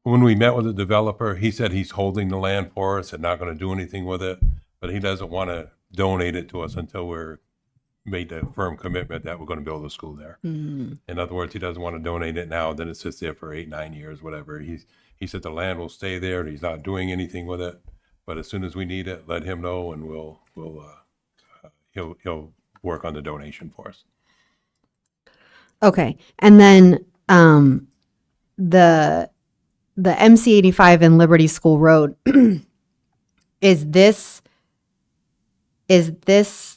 When we met with the developer, he said he's holding the land for us and not going to do anything with it, but he doesn't want to donate it to us until we're made the firm commitment that we're going to build a school there. In other words, he doesn't want to donate it now, then it sits there for 8, 9 years, whatever. He said the land will stay there and he's not doing anything with it, but as soon as we need it, let him know and he'll work on the donation for us. Okay. And then the MC 85 and Liberty School Road, is this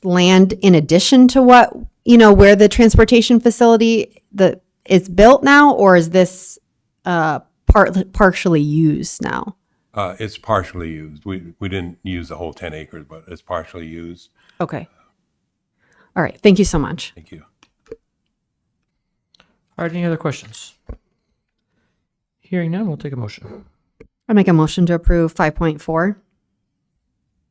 land in addition to what, where the transportation facility is built now, or is this partially used now? It's partially used. We didn't use the whole 10 acres, but it's partially used. Okay. All right. Thank you so much. Thank you. All right, any other questions? Hearing none, we'll take a motion. I make a motion to approve 5.4.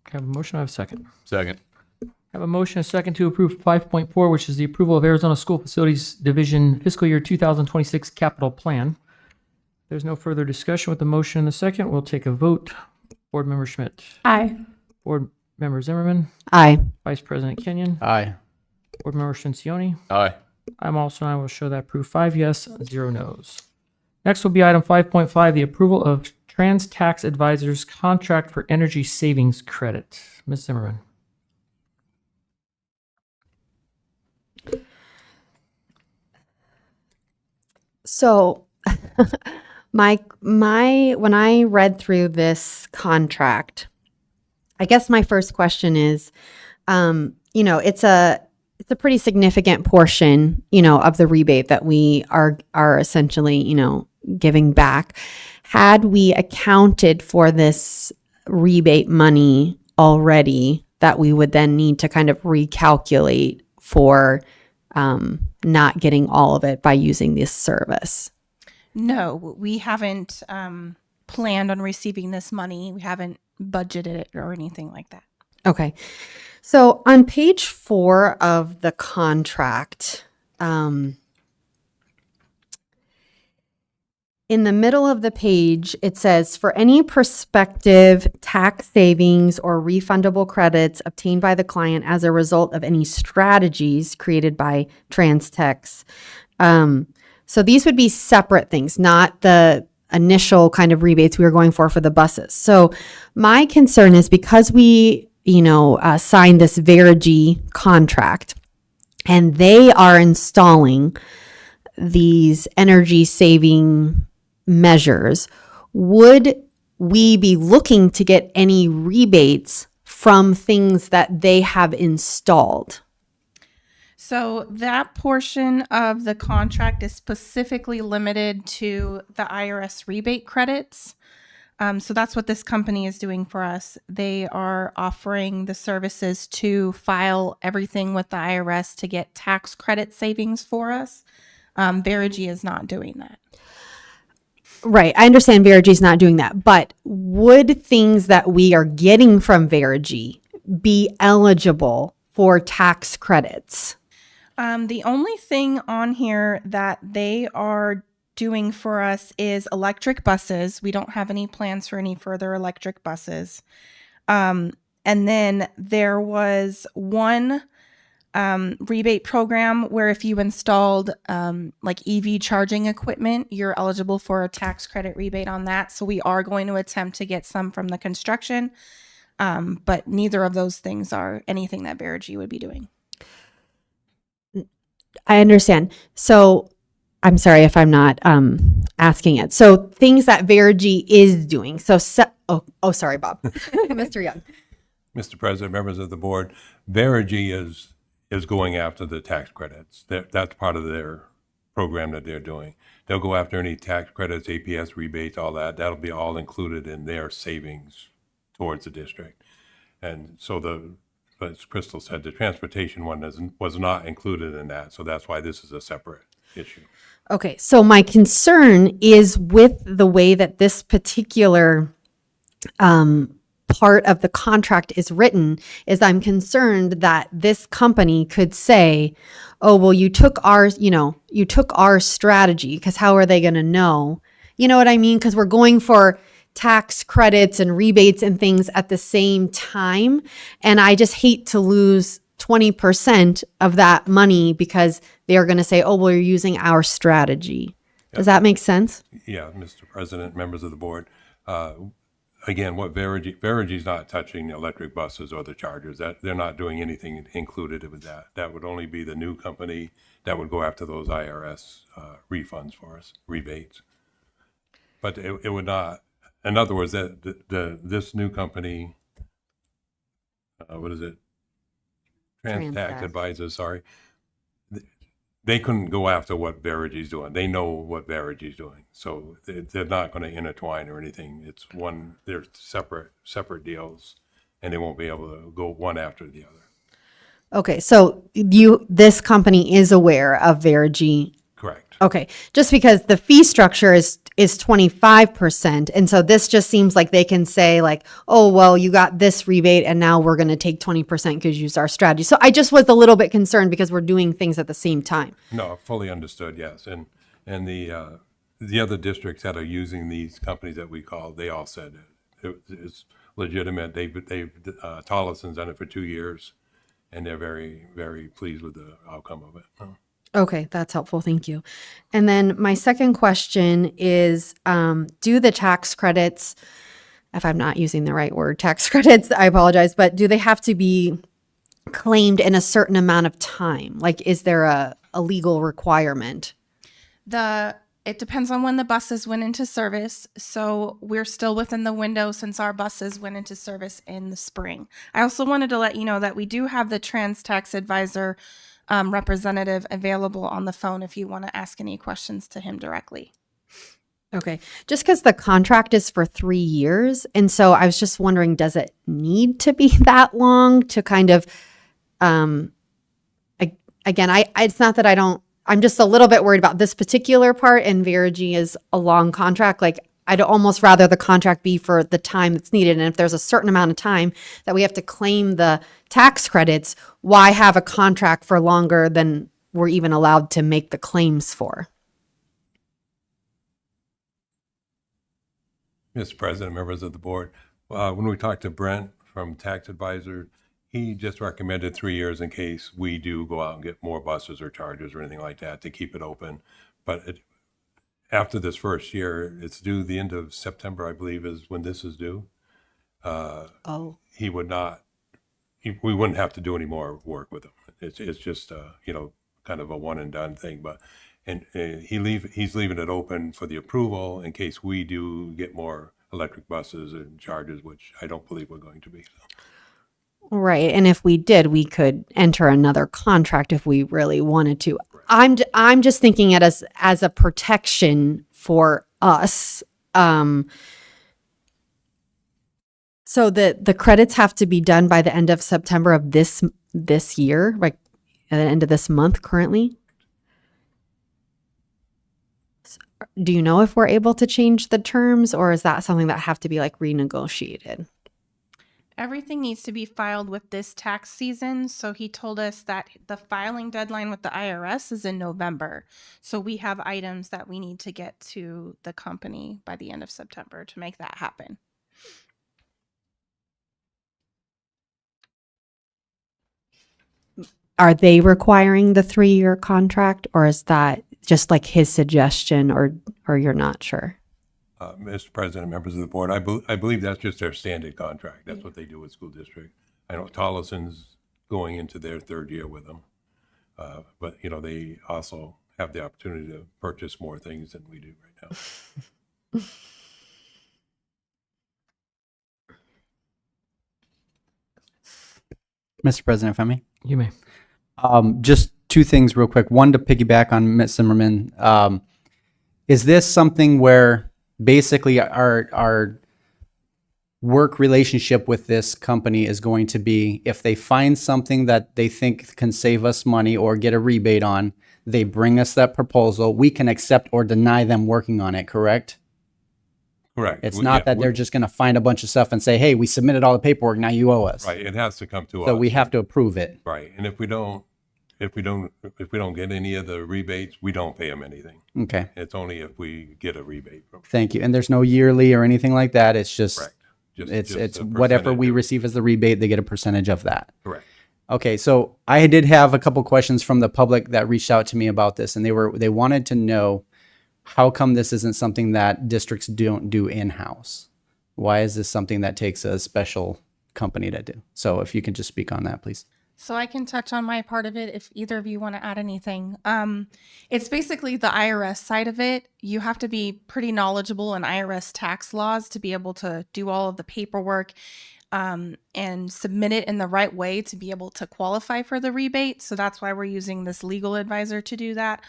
I have a motion, I have a second. Second. I have a motion, a second to approve 5.4, which is the approval of Arizona School Facilities Division fiscal year 2026 capital plan. There's no further discussion with the motion in the second. We'll take a vote. Board Member Schmidt. Aye. Board Member Zimmerman. Aye. Vice President Kenyon. Aye. Board Member Shincioni. Aye. I'm also, I will show that proof 5 yes, 0 no's. Next will be item 5.5, the approval of Trans Tax Advisors contract for energy savings credit. Ms. Zimmerman. So when I read through this contract, I guess my first question is, it's a pretty significant portion, of the rebate that we are essentially, giving back. Had we accounted for this rebate money already, that we would then need to kind of recalculate for not getting all of it by using this service? No, we haven't planned on receiving this money. We haven't budgeted it or anything like that. Okay. So on page 4 of the contract, in the middle of the page, it says, for any prospective tax savings or refundable credits obtained by the client as a result of any strategies created by TransTex. So these would be separate things, not the initial kind of rebates we were going for the buses. So my concern is because we, signed this Verigy contract and they are installing these energy saving measures, would we be looking to get any rebates from things that they have installed? So that portion of the contract is specifically limited to the IRS rebate credits. So that's what this company is doing for us. They are offering the services to file everything with the IRS to get tax credit savings for us. Verigy is not doing that. Right. I understand Verigy is not doing that, but would things that we are getting from Verigy be eligible for tax credits? The only thing on here that they are doing for us is electric buses. We don't have any plans for any further electric buses. And then there was one rebate program where if you installed like EV charging equipment, you're eligible for a tax credit rebate on that. So we are going to attempt to get some from the construction, but neither of those things are anything that Verigy would be doing. I understand. So I'm sorry if I'm not asking it. So things that Verigy is doing. So sorry, Bob. Mr. Young. Mr. President, members of the board, Verigy is going after the tax credits. That's part of their program that they're doing. They'll go after any tax credits, APS rebates, all that. That'll be all included in their savings towards the district. And so as Crystal said, the transportation one was not included in that. So that's why this is a separate issue. Okay, so my concern is with the way that this particular part of the contract is written, is I'm concerned that this company could say, oh, well, you took our strategy, because how are they going to know? You know what I mean? Because we're going for tax credits and rebates and things at the same time. And I just hate to lose 20% of that money because they're going to say, oh, well, you're using our strategy. Does that make sense? Yeah, Mr. President, members of the board. Again, what Verigy's not touching the electric buses or the chargers. That they're not doing anything included with that. That would only be the new company that would go after those IRS refunds for us, rebates. But it would not. In other words, this new company, what is it? Tax Advisors. Sorry, they couldn't go after what Verigy's doing. They know what Verigy's doing, so they're not going to intertwine or anything. It's one. They're separate deals, and they won't be able to go one after the other. Okay, so this company is aware of Verigy. Correct. Okay, just because the fee structure is 25%, and so this just seems like they can say like, oh, well, you got this rebate, and now we're going to take 20% because you used our strategy. So I just was a little bit concerned because we're doing things at the same time. No, fully understood. Yes, and the other districts that are using these companies that we call, they all said it's legitimate. They've Tollison's done it for 2 years, and they're very, very pleased with the outcome of it. Okay, that's helpful. Thank you. And then my second question is, do the tax credits, if I'm not using the right word, tax credits, I apologize, but do they have to be claimed in a certain amount of time? Like, is there a legal requirement? It depends on when the buses went into service. So we're still within the window since our buses went into service in the spring. I also wanted to let you know that we do have the Trans Tax Advisor representative available on the phone if you want to ask any questions to him directly. Okay, just because the contract is for 3 years. And so I was just wondering, does it need to be that long to kind of, it's not that I'm just a little bit worried about this particular part, and Verigy is a long contract. Like, I'd almost rather the contract be for the time that's needed. And if there's a certain amount of time that we have to claim the tax credits, why have a contract for longer than we're even allowed to make the claims for? Mr. President, members of the board, when we talked to Brent from Tax Advisor, he just recommended 3 years in case we do go out and get more buses or chargers or anything like that to keep it open. But after this first year, it's due the end of September, I believe, is when this is due. He would not. We wouldn't have to do any more work with him. It's just kind of a one and done thing. But he's leaving it open for the approval in case we do get more electric buses and chargers, which I don't believe we're going to be. So. Right, and if we did, we could enter another contract if we really wanted to. I'm just thinking it as a protection for us. So the credits have to be done by the end of September of this year, like at the end of this month currently. Do you know if we're able to change the terms, or is that something that have to be like renegotiated? Everything needs to be filed with this tax season. So he told us that the filing deadline with the IRS is in November. So we have items that we need to get to the company by the end of September to make that happen. Are they requiring the 3-year contract, or is that just like his suggestion, or you're not sure? Mr. President, members of the board, I believe that's just their standard contract. That's what they do with school district. I know Tollison's going into their 3rd year with them. But, they also have the opportunity to purchase more things than we do right now. Mr. President, if I may. You may. Just 2 things real quick. One, to piggyback on Ms. Zimmerman. Is this something where basically our work relationship with this company is going to be, if they find something that they think can save us money or get a rebate on, They bring us that proposal. We can accept or deny them working on it, correct? Correct. It's We- not yeah, that we- they're just going to find a bunch of stuff and say, hey, we submitted all the paperwork, now you owe us. Right, it has to come to us. So we have to approve it. Right, and if we don't get any of the rebates, we don't pay them anything. Okay, It's only if we get a rebate from. thank you. And there's no yearly or anything like that. It's just, Correct. it's a whatever we percentage of- receive as the rebate, they get a percentage of that. Correct. Okay, so I did have a couple questions from the public that reached out to me about this, and they wanted to know how come this isn't something that districts don't do in-house? Why is this something that takes a special company to do? So if you can just speak on that, please. So I can touch on my part of it if either of you want to add anything. It's basically the IRS side of it. You have to be pretty knowledgeable in IRS tax laws to be able to do all of the paperwork and submit it in the right way to be able to qualify for the rebate. So that's why we're using this legal advisor to do that.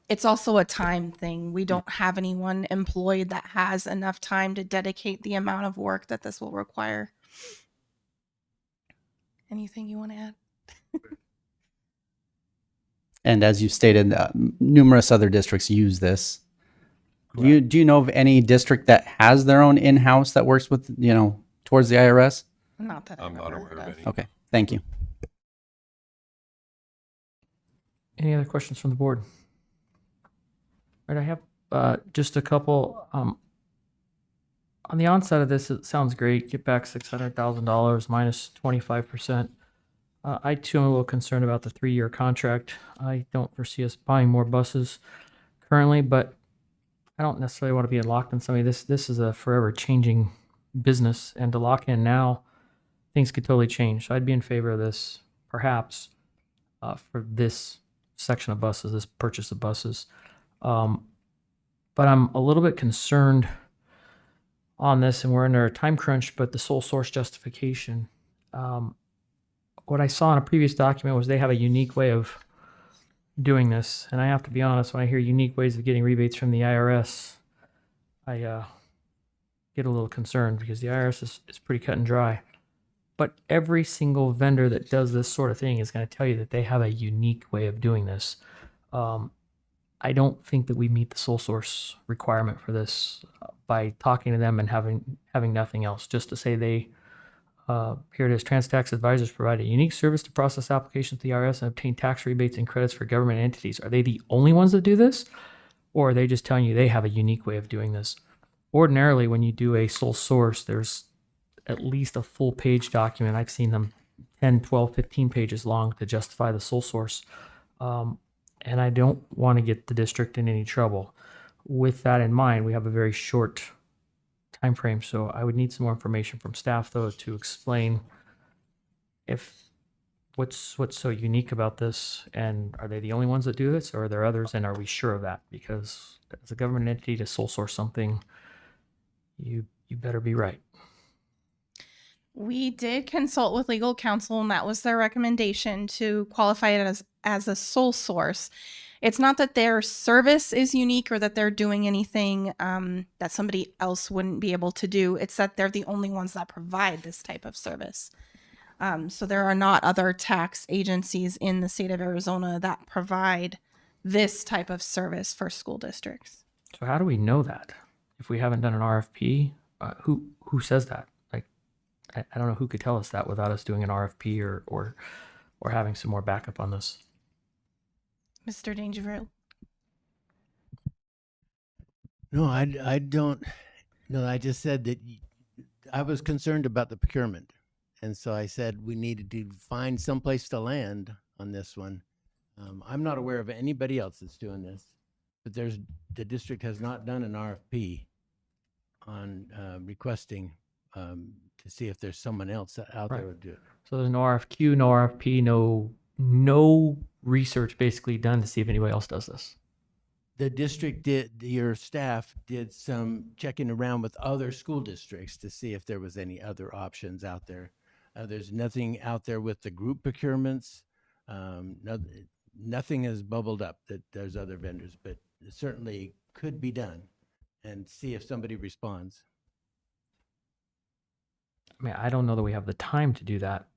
It's also a time thing. We don't have anyone employed that has enough time to dedicate the amount of work that this will require. Anything you want to add? And as you stated, numerous other districts use this. Do you know of any district that has their own in-house that works with, towards the IRS? Not that I'm I've not ever aware heard of of. any. Okay, thank you. Any other questions from the board? All right, I have just a couple. On the onset of this, it sounds great. Get back $600,000 minus 25%. I too am a little concerned about the 3-year contract. I don't foresee us buying more buses currently, but I don't necessarily want to be locked in somebody. This is a forever changing business, and to lock in now, things could totally change. So I'd be in favor of this, perhaps, for this section of buses, this purchase of buses. But I'm a little bit concerned on this, and we're under a time crunch, but the sole source justification. What I saw in a previous document was they have a unique way of doing this. And I have to be honest, when I hear unique ways of getting rebates from the IRS, I get a little concerned because the IRS is pretty cut and dry. But every single vendor that does this sort of thing is going to tell you that they have a unique way of doing this. I don't think that we meet the sole source requirement for this by talking to them and having nothing else. Just to say they, here it is, TransTax advisors provide a unique service to process applications to the IRS and obtain tax rebates and credits for government entities. Are they the only ones that do this? Or are they just telling you they have a unique way of doing this? Ordinarily, when you do a sole source, there's at least a full page document. I've seen them 10, 12, 15 pages long to justify the sole source. And I don't want to get the district in any trouble. With that in mind, we have a very short time frame, so I would need some more information from staff, though, to explain if what's so unique about this, and are they the only ones that do this, or are there others, and are we sure of that? Because as a government entity to sole source something, you better be right. We did consult with legal counsel, and that was their recommendation to qualify it as a sole source. It's not that their service is unique or that they're doing anything that somebody else wouldn't be able to do. It's that they're the only ones that provide this type of service. So there are not other tax agencies in the state of Arizona that provide this type of service for school districts. So how do we know that if we haven't done an RFP? Who says that? Like, I don't know who could tell us that without us doing an RFP or having some more backup on this. Mr. Dangerfield? No, I don't. No, I just said that I was concerned about the procurement. And so I said we needed to find someplace to land on this one. I'm not aware of anybody else that's doing this, but the district has not done an RFP on requesting to see if there's someone else out there who would do it. So there's no RFQ, no RFP, no research basically done to see if anybody else does this. The district your staff did some checking around with other school districts to see if there was any other options out there. There's nothing out there with the group procurements. Nothing has bubbled up that there's other vendors, but it certainly could be done and see if somebody responds. I mean, I don't know that we have the time to do that,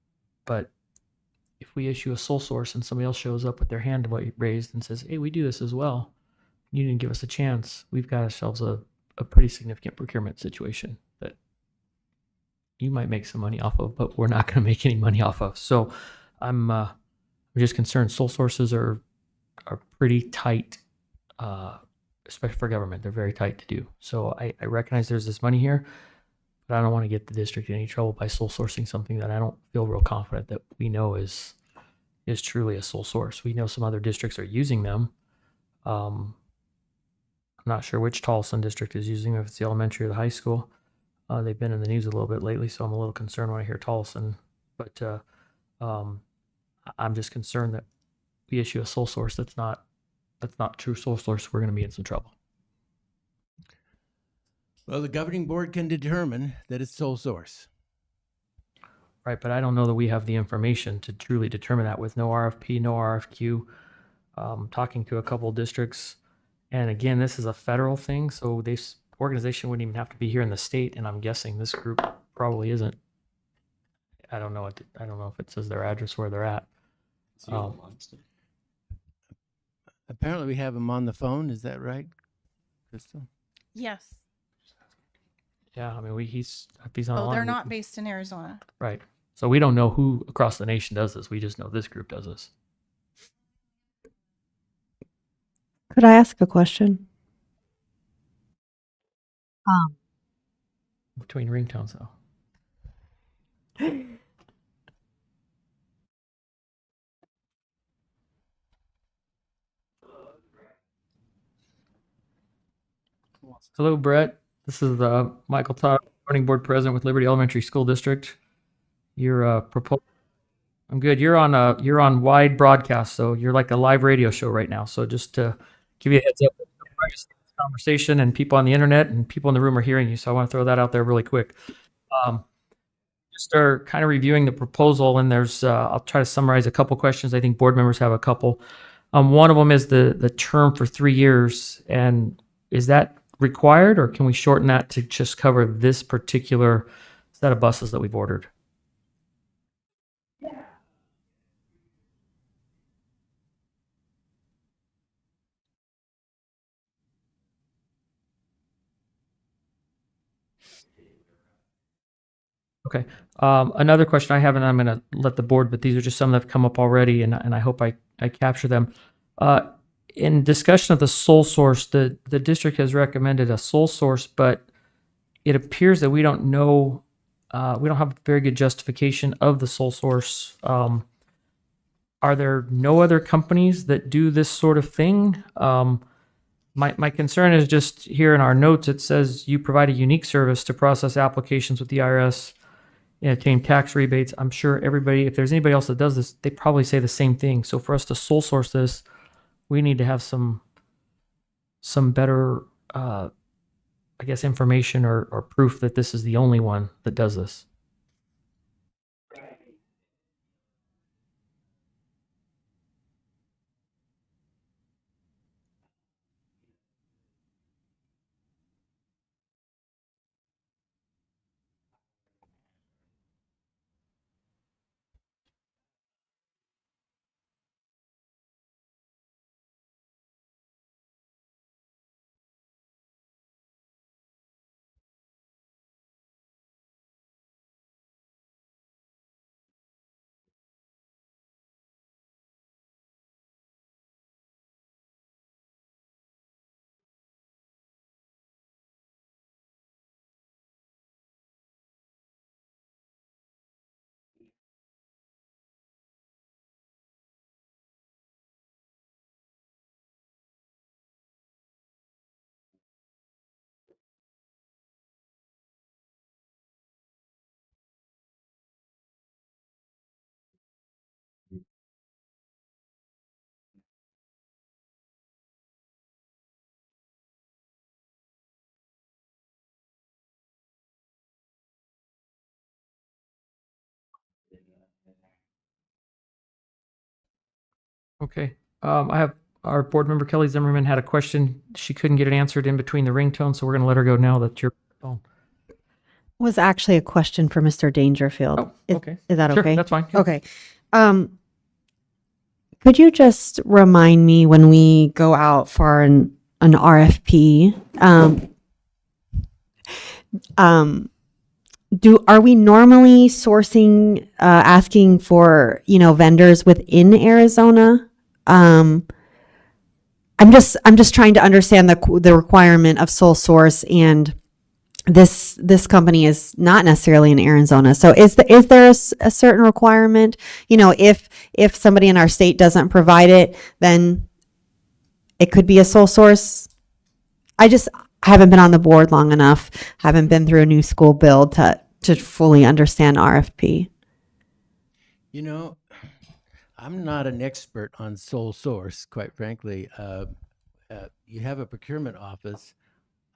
but if we issue a sole source and somebody else shows up with their hand raised and says, hey, we do this as well, you didn't give us a chance, we've got ourselves a pretty significant procurement situation that you might make some money off of, but we're not going to make any money off of. So I'm just concerned sole sources are pretty tight, especially for government. They're very tight to do. So I recognize there's this money here, but I don't want to get the district in any trouble by sole sourcing something that I don't feel real confident that we know is truly a sole source. We know some other districts are using them. I'm not sure which Tolleson district is using them, if it's the elementary or the high school. They've been in the news a little bit lately, so I'm a little concerned when I hear Tolleson. But I'm just concerned that we issue a sole source that's not true sole source. We're going to be in some trouble. Well, the governing board can determine that it's sole source. Right, but I don't know that we have the information to truly determine that with no RFP, no RFQ. Talking to a couple districts, and again, this is a federal thing, so this organization wouldn't even have to be here in the state, and I'm guessing this group probably isn't. I don't know if it says their address where they're at. Apparently, we have him on the phone. Is that right, Crystal? Yes. Yeah, I mean, he's on. Oh, they're not based in Arizona. Right. So we don't know who across the nation does this. We just know this group does this. Could I ask a question? Between ringtones, though. Hello, Brett. This is Michael Todd, Governing Board President with Liberty Elementary School District. Your proposal. I'm good. You're on wide broadcast, so you're like a live radio show right now. So just to give you a heads up, this conversation and people on the internet and people in the room are hearing you. So I want to throw that out there really quick. Just are kind of reviewing the proposal, and there's I'll try to summarize a couple questions. I think board members have a couple. One of them is the term for 3 years, and is that required, or can we shorten that to just cover this particular set of buses that we've ordered? Okay. Another question I have, and I'm going to let the board, but these are just some that have come up already, and I hope I capture them. In discussion of the sole source, the district has recommended a sole source, but it appears that we don't know, we don't have a very good justification of the sole source. Are there no other companies that do this sort of thing? My concern is just here in our notes, it says you provide a unique service to process applications with the IRS and obtain tax rebates. I'm sure everybody, if there's anybody else that does this, they probably say the same thing. So for us to sole source this, we need to have some better, I guess, information or proof that this is the only one that does this. Okay. I have our board member Kelly Zimmerman had a question. She couldn't get it answered in between the ringtones, so we're going to let her go now that you're phone. Was actually a question for Mr. Dangerfield. Oh, okay. Is that Sure, okay? that's fine. Yeah. Okay. Could you just remind me when we go out for an RFP, are we normally sourcing, asking for, vendors within Arizona? I'm just trying to understand the requirement of sole source, and this company is not necessarily in Arizona. So is there a certain requirement? If somebody in our state doesn't provide it, then it could be a sole source. I haven't been on the board long enough, haven't been through a new school build to fully understand RFP. I'm not an expert on sole source, quite frankly. You have a procurement office.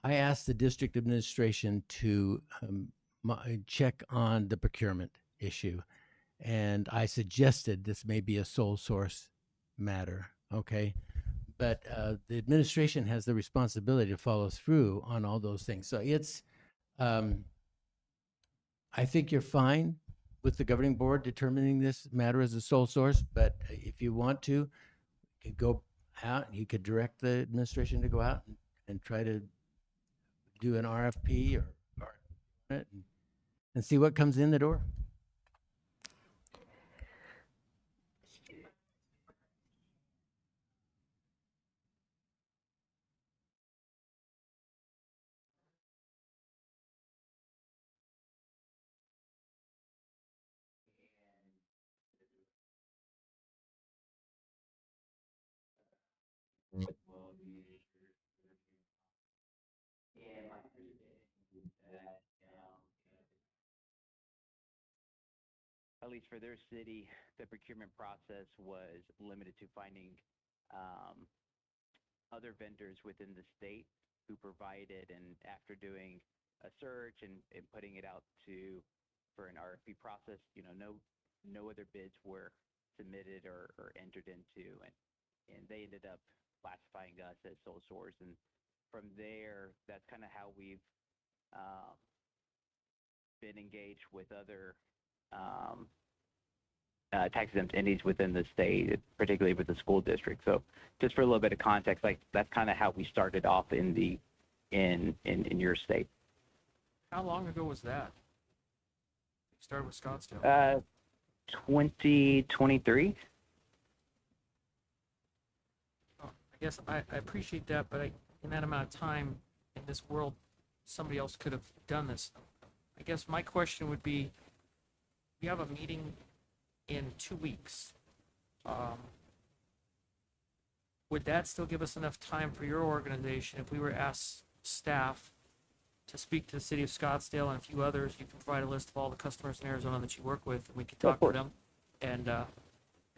I asked the district administration to check on the procurement issue, and I suggested this may be a sole source matter, okay? But the administration has the responsibility to follow through on all those things. So it's, I think you're fine with the governing board determining this matter as a sole source, but if you want to, you could go out, you could direct the administration to go out and try to do an RFP or and see what comes in the door. At least for their city, the procurement process was limited to finding other vendors within the state who provided, and after doing a search and putting it out for an RFP process, no other bids were submitted or entered into, and they ended up classifying us as sole source. And from there, that's kind of how we've been engaged with other tax exempt entities within the state, particularly with the school district. So just for a little bit of context, like that's kind of how we started off in your state. How long ago was that? You started with Scottsdale. 2023. I guess I appreciate that, but in that amount of time in this world, somebody else could have done this. I guess my question would be, we have a meeting in 2 weeks. Would that still give us enough time for your organization if we were asked staff to speak to the city of Scottsdale and a few others? You can provide a list of all the customers in Arizona that you work with, and we can talk to them and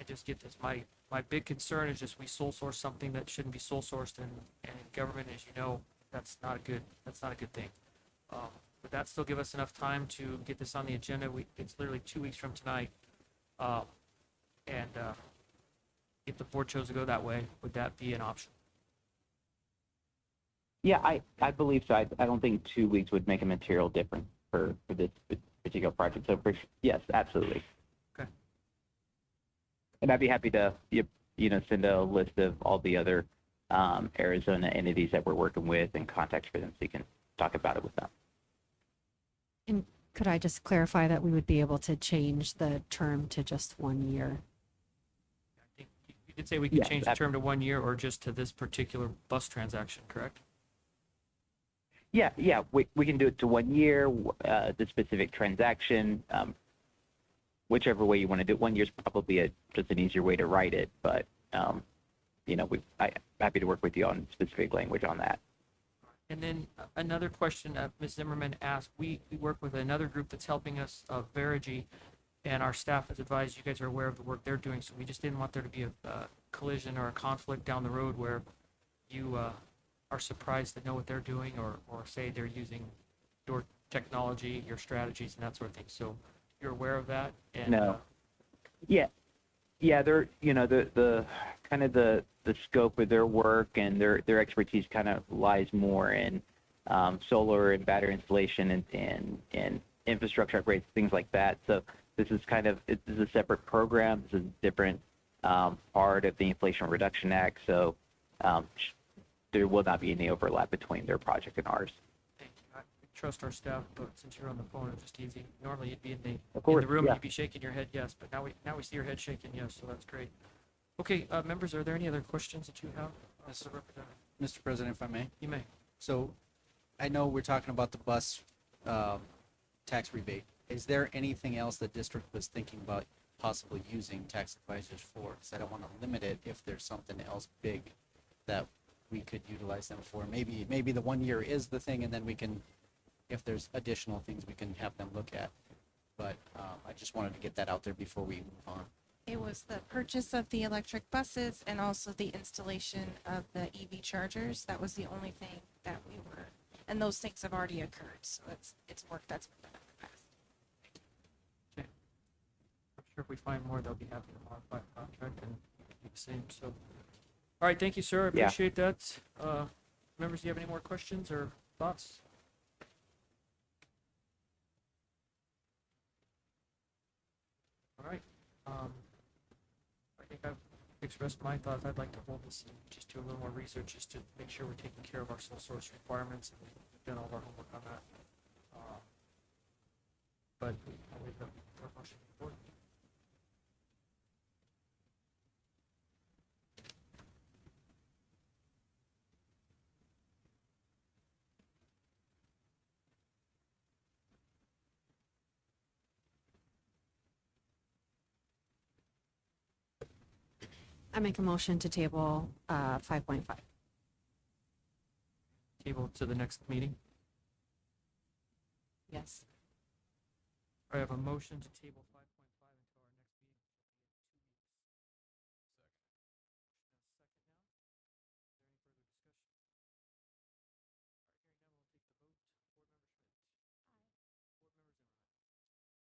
just get this. My big concern is just we sole source something that shouldn't be sole sourced, and in government, as you know, that's not a good thing. Would that still give us enough time to get this on the agenda? It's literally 2 weeks from tonight. If the board chose to go that way, would that be an option? Yeah, I believe so. I don't think 2 weeks would make a material difference for this particular project. So yes, absolutely. Okay. And I'd be happy to send a list of all the other Arizona entities that we're working with and contacts for them, so you can talk about it with them. And could I just clarify that we would be able to change the term to just 1 year? I think you did say we could change the term to 1 year or just to this particular bus transaction, correct? Yeah, we can do it to 1 year, the specific transaction, whichever way you want to do it. 1 year is probably just an easier way to write it, but I'm happy to work with you on specific language on that. And then another question Ms. Zimmerman asked, we work with another group that's helping us, Verigy, and our staff has advised you guys are aware of the work they're doing, so we just didn't want there to be a collision or a conflict down the road where you are surprised to know what they're doing or say they're using your technology, your strategies, and that sort of thing. So you're aware of that? And, no. Yeah, they're, the kind of the scope of their work and their expertise kind of lies more in solar and battery installation and infrastructure upgrades, things like that. So this is a separate program. This is a different part of the Inflation Reduction Act. So there will not be any overlap between their project and ours. Thank you. I trust our staff, but since you're on the phone, it's just easy. Normally you'd be in Of course, the room, yeah. you'd be shaking your head yes, but now we see your head shaking yes, so that's great. Okay, members, are there any other questions that you have? Mr. Representative, Mr. President, if I may. you may. So I know we're talking about the bus tax rebate. Is there anything else the district was thinking about possibly using tax advisors for? Because I don't want to limit it if there's something else big that we could utilize them for. Maybe the 1 year is the thing, and then we can, if there's additional things, we can have them look at. But I just wanted to get that out there before we move on. It was the purchase of the electric buses and also the installation of the EV chargers. That was the only thing that we were, and those things have already occurred. So it's work that's been done in the past. Okay. I'm sure if we find more, they'll be happy to modify the contract and do the same, so. All right, thank you, sir. I Yeah. appreciate that. Members, do you have any more questions or thoughts? All right. I think I've expressed my thoughts. I'd like to hold this and just do a little more research just to make sure we're taking care of our sole source requirements and we've done all of our homework on that. But I'll leave the motion forward. I make a motion to table 5.5. Table to the next meeting. Yes. I have a motion to table 5.5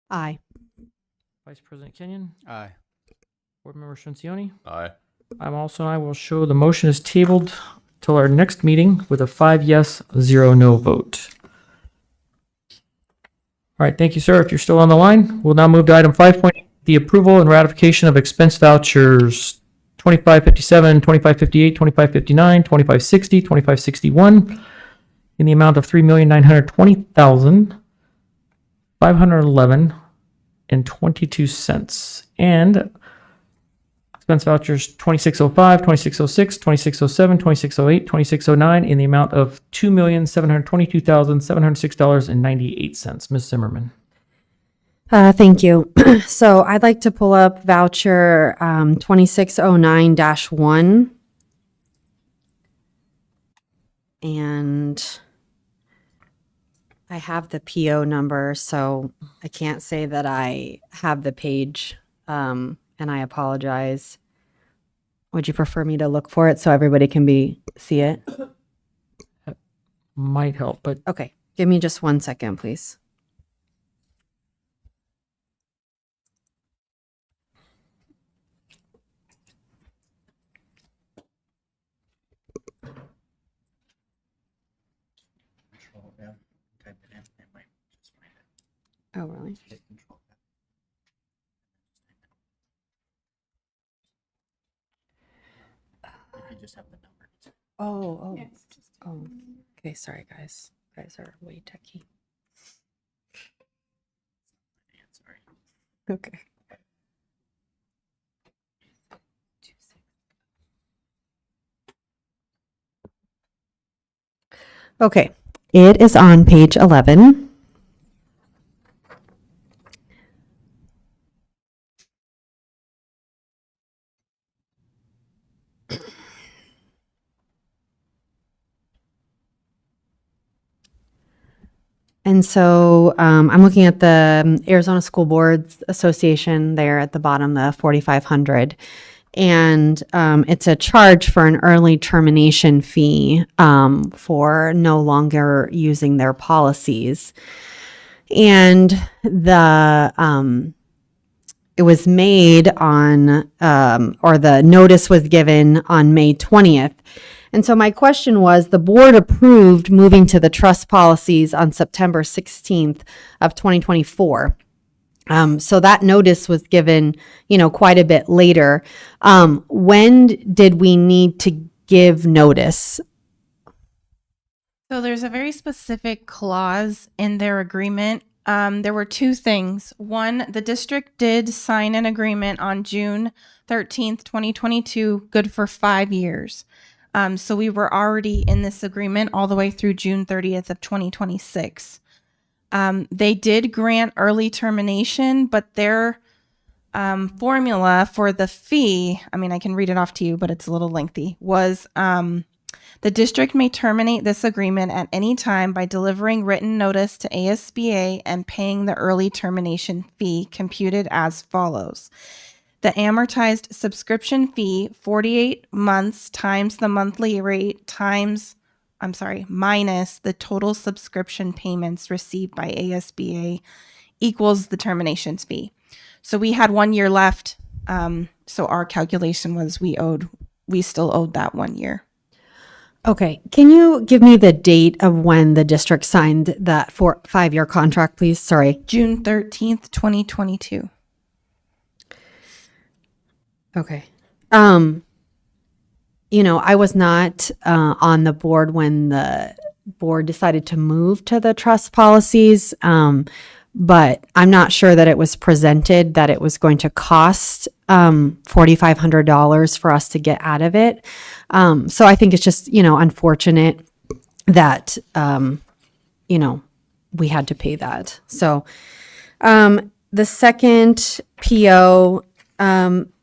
until our next meeting. Aye. Vice President Kenyon, Aye. Board Member Shensioni. Aye. I'm also, I will show the motion is tabled till our next meeting with a 5 yes, 0 no vote. All right, thank you, sir. If you're still on the line, we'll now move to item 5.8, the approval and ratification of expense vouchers 2557, 2558, 2559, 2560, 2561 in the amount of $3,920,511.22. And expense vouchers 2605, 2606, 2607, 2608, 2609 in the amount of $2,722,706.98. Ms. Zimmerman. Thank you. So I'd like to pull up voucher 2609-1. And I have the PO number, so I can't say that I have the page, and I apologize. Would you prefer me to look for it so everybody can see it? Might help, but Okay, give me just 1 second, please. Oh, really? Oh. Oh, okay, sorry, guys. You guys are way techy. Okay. Okay, it is on page 11. And so I'm looking at the Arizona School Boards Association there at the bottom, the 4,500. And it's a charge for an early termination fee for no longer using their policies. And it was made on, or the notice was given on May 20th. And so my question was, the board approved moving to the trust policies on September 16th of 2024. So that notice was given, quite a bit later. When did we need to give notice? So there's a very specific clause in their agreement. There were two things. One, the district did sign an agreement on June 13th, 2022, good for 5 years. So we were already in this agreement all the way through June 30th of 2026. They did grant early termination, but their formula for the fee, I mean, I can read it off to you, but it's a little lengthy, was the district may terminate this agreement at any time by delivering written notice to ASBA and paying the early termination fee computed as follows. The amortized subscription fee, 48 months times the monthly rate minus the total subscription payments received by ASBA equals the terminations fee. So we had 1 year left. So our calculation was we still owed that 1 year. Okay. Can you give me the date of when the district signed that 5-year contract, please? Sorry. June 13th, 2022. Okay. I was not on the board when the board decided to move to the trust policies, but I'm not sure that it was presented that it was going to cost $4,500 for us to get out of it. So I think it's just, unfortunate that, we had to pay that. So the second PO,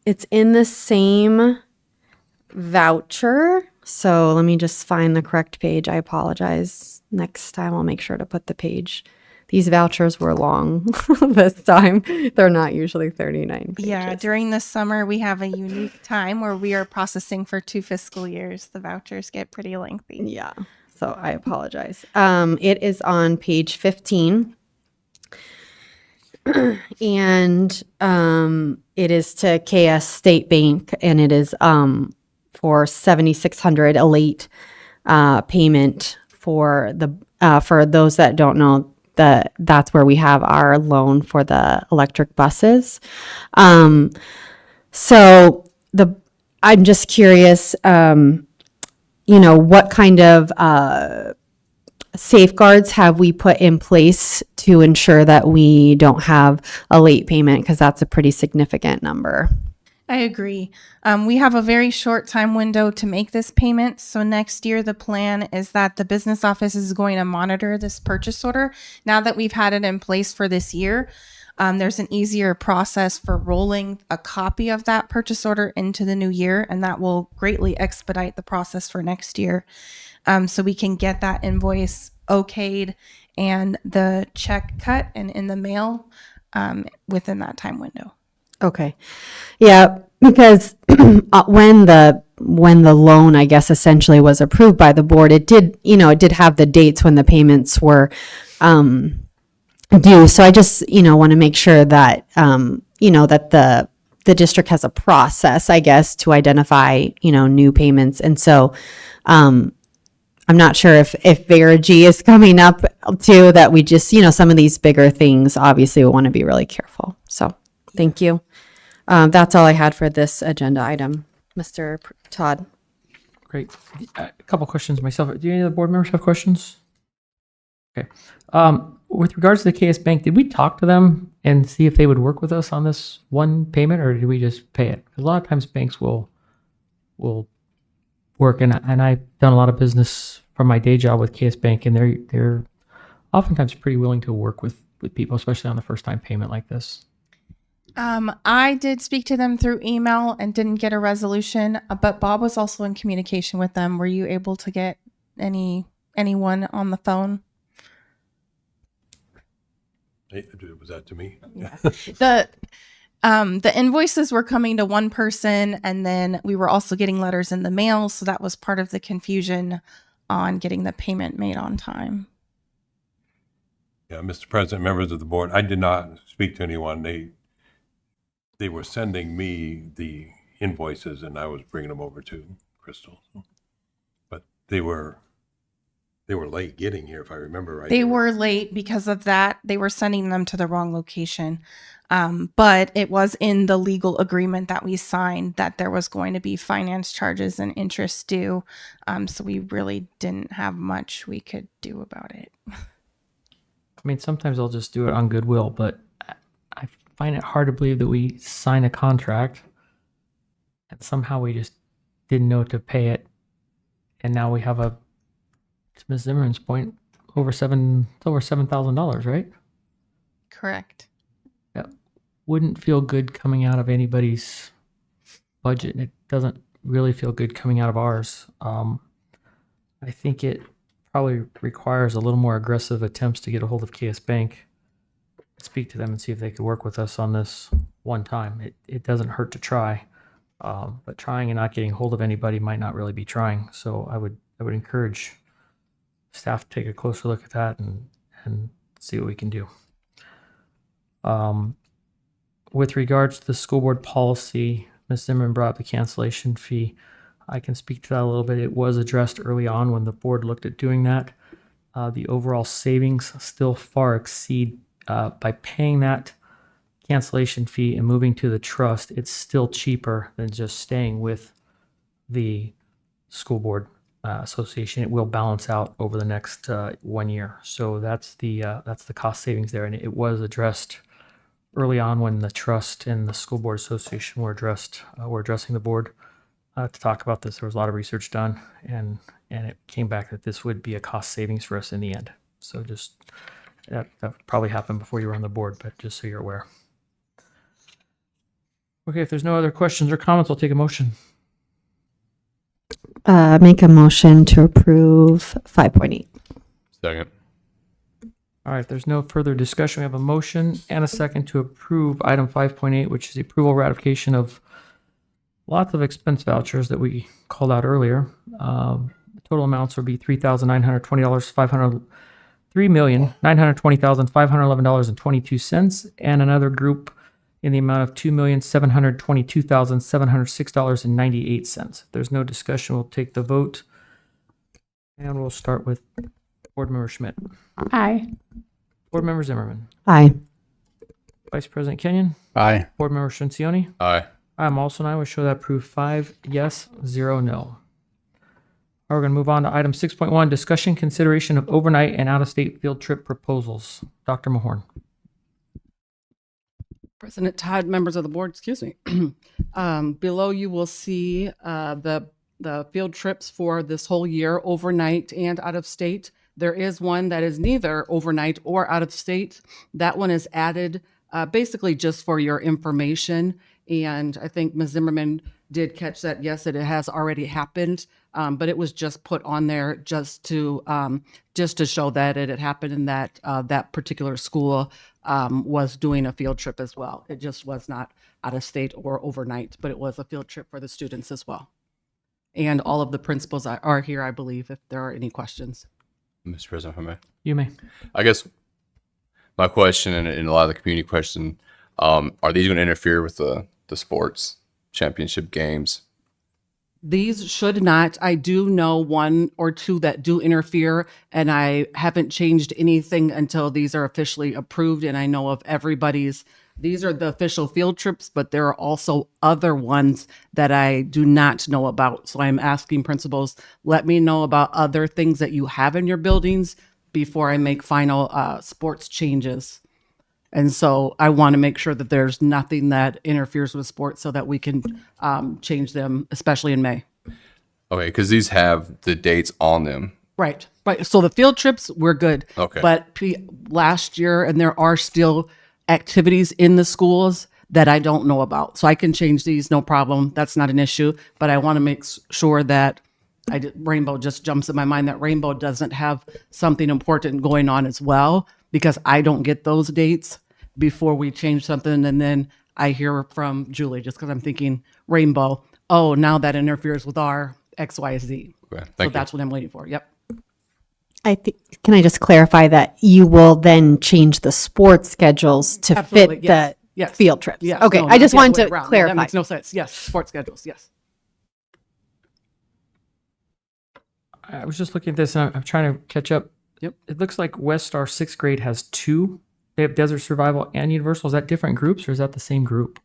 it's in the same voucher. So let me just find the correct page. I apologize. Next time I'll make sure to put the page. These vouchers were long this time. They're not usually 39 pages. Yeah, during the summer, we have a unique time where we are processing for 2 fiscal years. The vouchers get pretty lengthy. Yeah, so I apologize. It is on page 15. And it is to KS State Bank, and it is for $7,600, a late payment for those that don't know. That's where we have our loan for the electric buses. So I'm just curious, what kind of safeguards have we put in place to ensure that we don't have a late payment? Because that's a pretty significant number. I agree. We have a very short time window to make this payment. So next year, the plan is that the business office is going to monitor this purchase order. Now that we've had it in place for this year, there's an easier process for rolling a copy of that purchase order into the new year, and that will greatly expedite the process for next year. So we can get that invoice okayed and the check cut and in the mail within that time window. Okay. Yeah, because when the loan, I guess, essentially was approved by the board, it did have the dates when the payments were due. So I just, want to make sure that, that the district has a process, I guess, to identify, new payments. And so, I'm not sure if Verigy is coming up too, that we just, some of these bigger things, obviously we want to be really careful. So thank you. That's all I had for this agenda item. Mr. Todd. Great. A couple questions myself. Do any of the board members have questions? Okay. With regards to the KS Bank, did we talk to them and see if they would work with us on this one payment, or did we just pay it? 'Cause a lot of times banks will work, and I've done a lot of business from my day job with KS Bank, and they're oftentimes pretty willing to work with people, especially on the first time payment like this. I did speak to them through email and didn't get a resolution, but Bob was also in communication with them. Were you able to get anyone on the phone? Was that to me? Yeah. The invoices were coming to one person, and then we were also getting letters in the mail, so that was part of the confusion on getting the payment made on time. Yeah, Mr. President, members of the board, I did not speak to anyone. They were sending me the invoices, and I was bringing them over to Crystal. But they were They were late getting here, if I remember right. They were late because of that. They were sending them to the wrong location. But it was in the legal agreement that we signed that there was going to be finance charges and interest due. So we really didn't have much we could do about it. I mean, sometimes I'll just do it on goodwill, but I find it hard to believe that we sign a contract and somehow we just didn't know to pay it. And now we have to Ms. Zimmerman's point, it's over $7,000, right? Correct. That wouldn't feel good coming out of anybody's budget. It doesn't really feel good coming out of ours. I think it probably requires a little more aggressive attempts to get a hold of KS Bank, speak to them and see if they could work with us on this one time. It doesn't hurt to try, but trying and not getting hold of anybody might not really be trying. So I would encourage staff to take a closer look at that and see what we can do. With regards to the school board policy, Ms. Zimmerman brought up the cancellation fee. I can speak to that a little bit. It was addressed early on when the board looked at doing that. The overall savings still far exceed, by paying that cancellation fee and moving to the trust, it's still cheaper than just staying with the school board association. It will balance out over the next 1 year. So that's the cost savings there. And it was addressed early on when the trust and the school board association were addressing the board to talk about this. There was a lot of research done, and it came back that this would be a cost savings for us in the end. So just that probably happened before you were on the board, but just so you're aware. Okay, if there's no other questions or comments, I'll take a motion. Make a motion to approve 5.8. Second. All right, if there's no further discussion, we have a motion and a second to approve item 5.8, which is the approval ratification of lots of expense vouchers that we called out earlier. The total amounts will be $3,920, $3,920,511.22, and another group in the amount of $2,722,706.98. If there's no discussion, we'll take the vote. And we'll start with Board Member Schmidt. Aye. Board Member Zimmerman. Aye. Vice President Kenyon. Aye. Board Member Shinsioni. Aye. I'm also an aye. We show that approved 5 yes, 0 no. All right, we're going to move on to item 6.1, discussion consideration of overnight and out-of-state field trip proposals. Dr. Mahorn. President Todd, members of the board, excuse me. Below you will see the field trips for this whole year, overnight and out of state. There is one that is neither overnight or out of state. That one is added basically just for your information. And I think Ms. Zimmerman did catch that. Yes, it has already happened, but it was just put on there just to show that it had happened and that that particular school was doing a field trip as well. It just was not out of state or overnight, but it was a field trip for the students as well. And all of the principals are here, I believe, if there are any questions. Mr. President, if I may. You may. I guess my question and a lot of the community question, are these going to interfere with the sports championship games? These should not. I do know 1 or 2 that do interfere, and I haven't changed anything until these are officially approved. And I know of everybody's. These are the official field trips, but there are also other ones that I do not know about. So I'm asking principals, let me know about other things that you have in your buildings before I make final sports changes. And so I want to make sure that there's nothing that interferes with sports so that we can change them, especially in May. Okay, because these have the dates on them. Right. So the field trips, we're good. Okay. But last year, and there are still activities in the schools that I don't know about. So I can change these, no problem. That's not an issue. But I want to make sure that Rainbow just jumps in my mind, that Rainbow doesn't have something important going on as well, because I don't get those dates before we change something. And then I hear from Julie, just because I'm thinking Rainbow, oh, now that interferes with our X, Y, Z. Okay, so that's what I'm waiting for. Yep. Can I just clarify that you will then change the sports schedules to Absolutely, fit yes. the Yes. field trips? Yes. Okay, No, I just not the wanted other to way around. clarify. That makes no sense. Yes, sports schedules, yes. I was just looking at this and I'm trying to catch up. Yep. It looks like West Star sixth grade has two. They have Desert Survival and Universal. Is that different groups or is that the same group?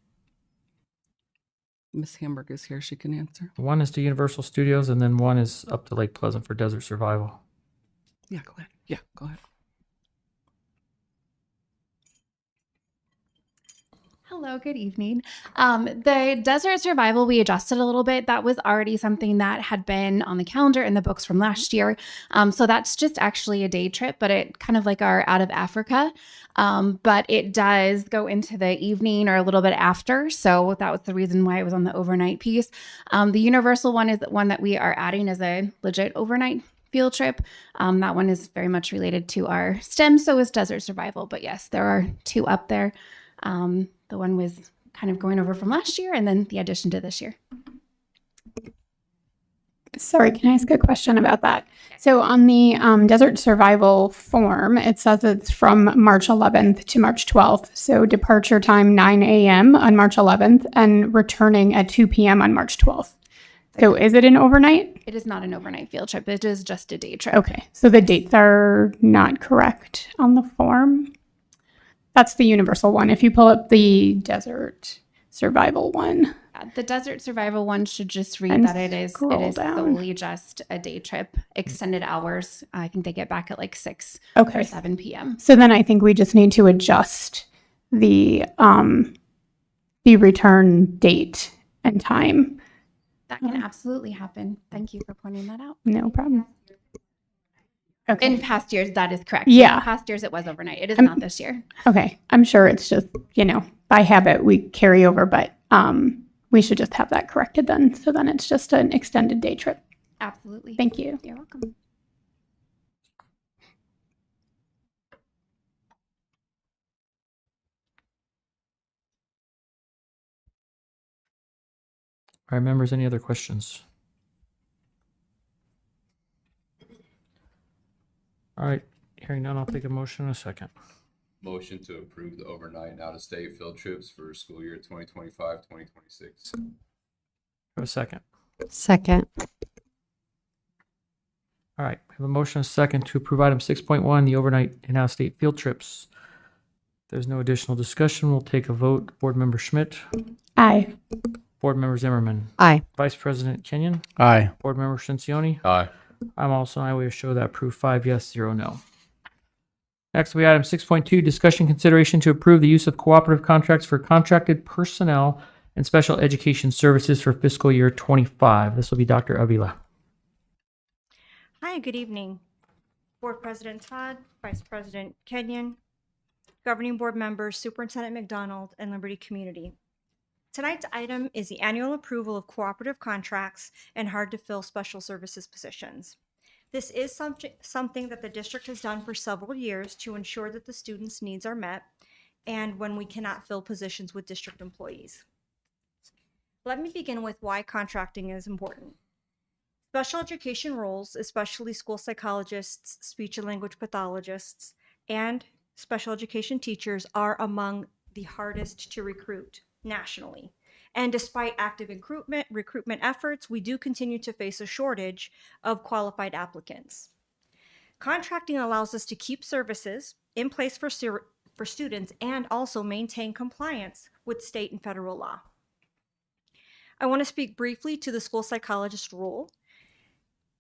Miss Hamburg is here. She can answer. One is to Universal Studios and then one is up to Lake Pleasant for Desert Survival. Yeah, go ahead. Yeah, go ahead. Hello, good evening. The Desert Survival, we adjusted a little bit. That was already something that had been on the calendar in the books from last year. So that's just actually a day trip, but it kind of like our Out of Africa. But it does go into the evening or a little bit after. So that was the reason why it was on the overnight piece. The Universal one is the one that we are adding as a legit overnight field trip. That one is very much related to our STEM, so is Desert Survival. But yes, there are two up there. The one was kind of going over from last year and then the addition to this year. Sorry, can I ask a question about that? So on the Desert Survival form, it says it's from March 11th to March 12th. So departure time 9 a.m. on March 11th and returning at 2 p.m. on March 12th. So is it an overnight? It is not an overnight field trip. It is just a day trip. Okay, so the dates are not correct on the form. That's the Universal one. If you pull up the Desert Survival one. The Desert Survival one should just read And that it is scroll down. solely just a day trip, extended hours. I think they get back at like 6 Okay. or 7 p.m. So then I think we just need to adjust the return date and time. That can absolutely happen. Thank you for pointing that out. No problem. Okay. In past years, that is correct. Yeah. In past years, it was overnight. It is I'm- not this year. Okay. I'm sure it's just, by habit we carry over, but we should just have that corrected then. So then it's just an extended day trip. Absolutely. Thank you. You're welcome. All right, members, any other questions? All right, hearing none, I'll take a motion in a second. Motion to approve the overnight and out-of-state field trips for school year 2025-2026. Have a second. Second. All right, we have a motion and a second to approve item 6.1, the overnight and out-of-state field trips. If there's no additional discussion, we'll take a vote. Board Member Schmidt. Aye. Board Member Zimmerman. Aye. Vice President Kenyon. Aye. Board Member Shinsioni. Aye. I'm also an aye. We show that approved 5 yes, 0 no. Next, we have item 6.2, discussion consideration to approve the use of cooperative contracts for contracted personnel and special education services for fiscal year 25. This will be Dr. Avila. Hi, good evening. Board President Todd, Vice President Kenyon, Governing Board members, Superintendent McDonald, and Liberty Community. Tonight's item is the annual approval of cooperative contracts and hard-to-fill special services positions. This is something that the district has done for several years to ensure that the students' needs are met and when we cannot fill positions with district employees. Let me begin with why contracting is important. Special education roles, especially school psychologists, speech and language pathologists, and special education teachers are among the hardest to recruit nationally. And despite active recruitment efforts, we do continue to face a shortage of qualified applicants. Contracting allows us to keep services in place for students and also maintain compliance with state and federal law. I want to speak briefly to the school psychologist role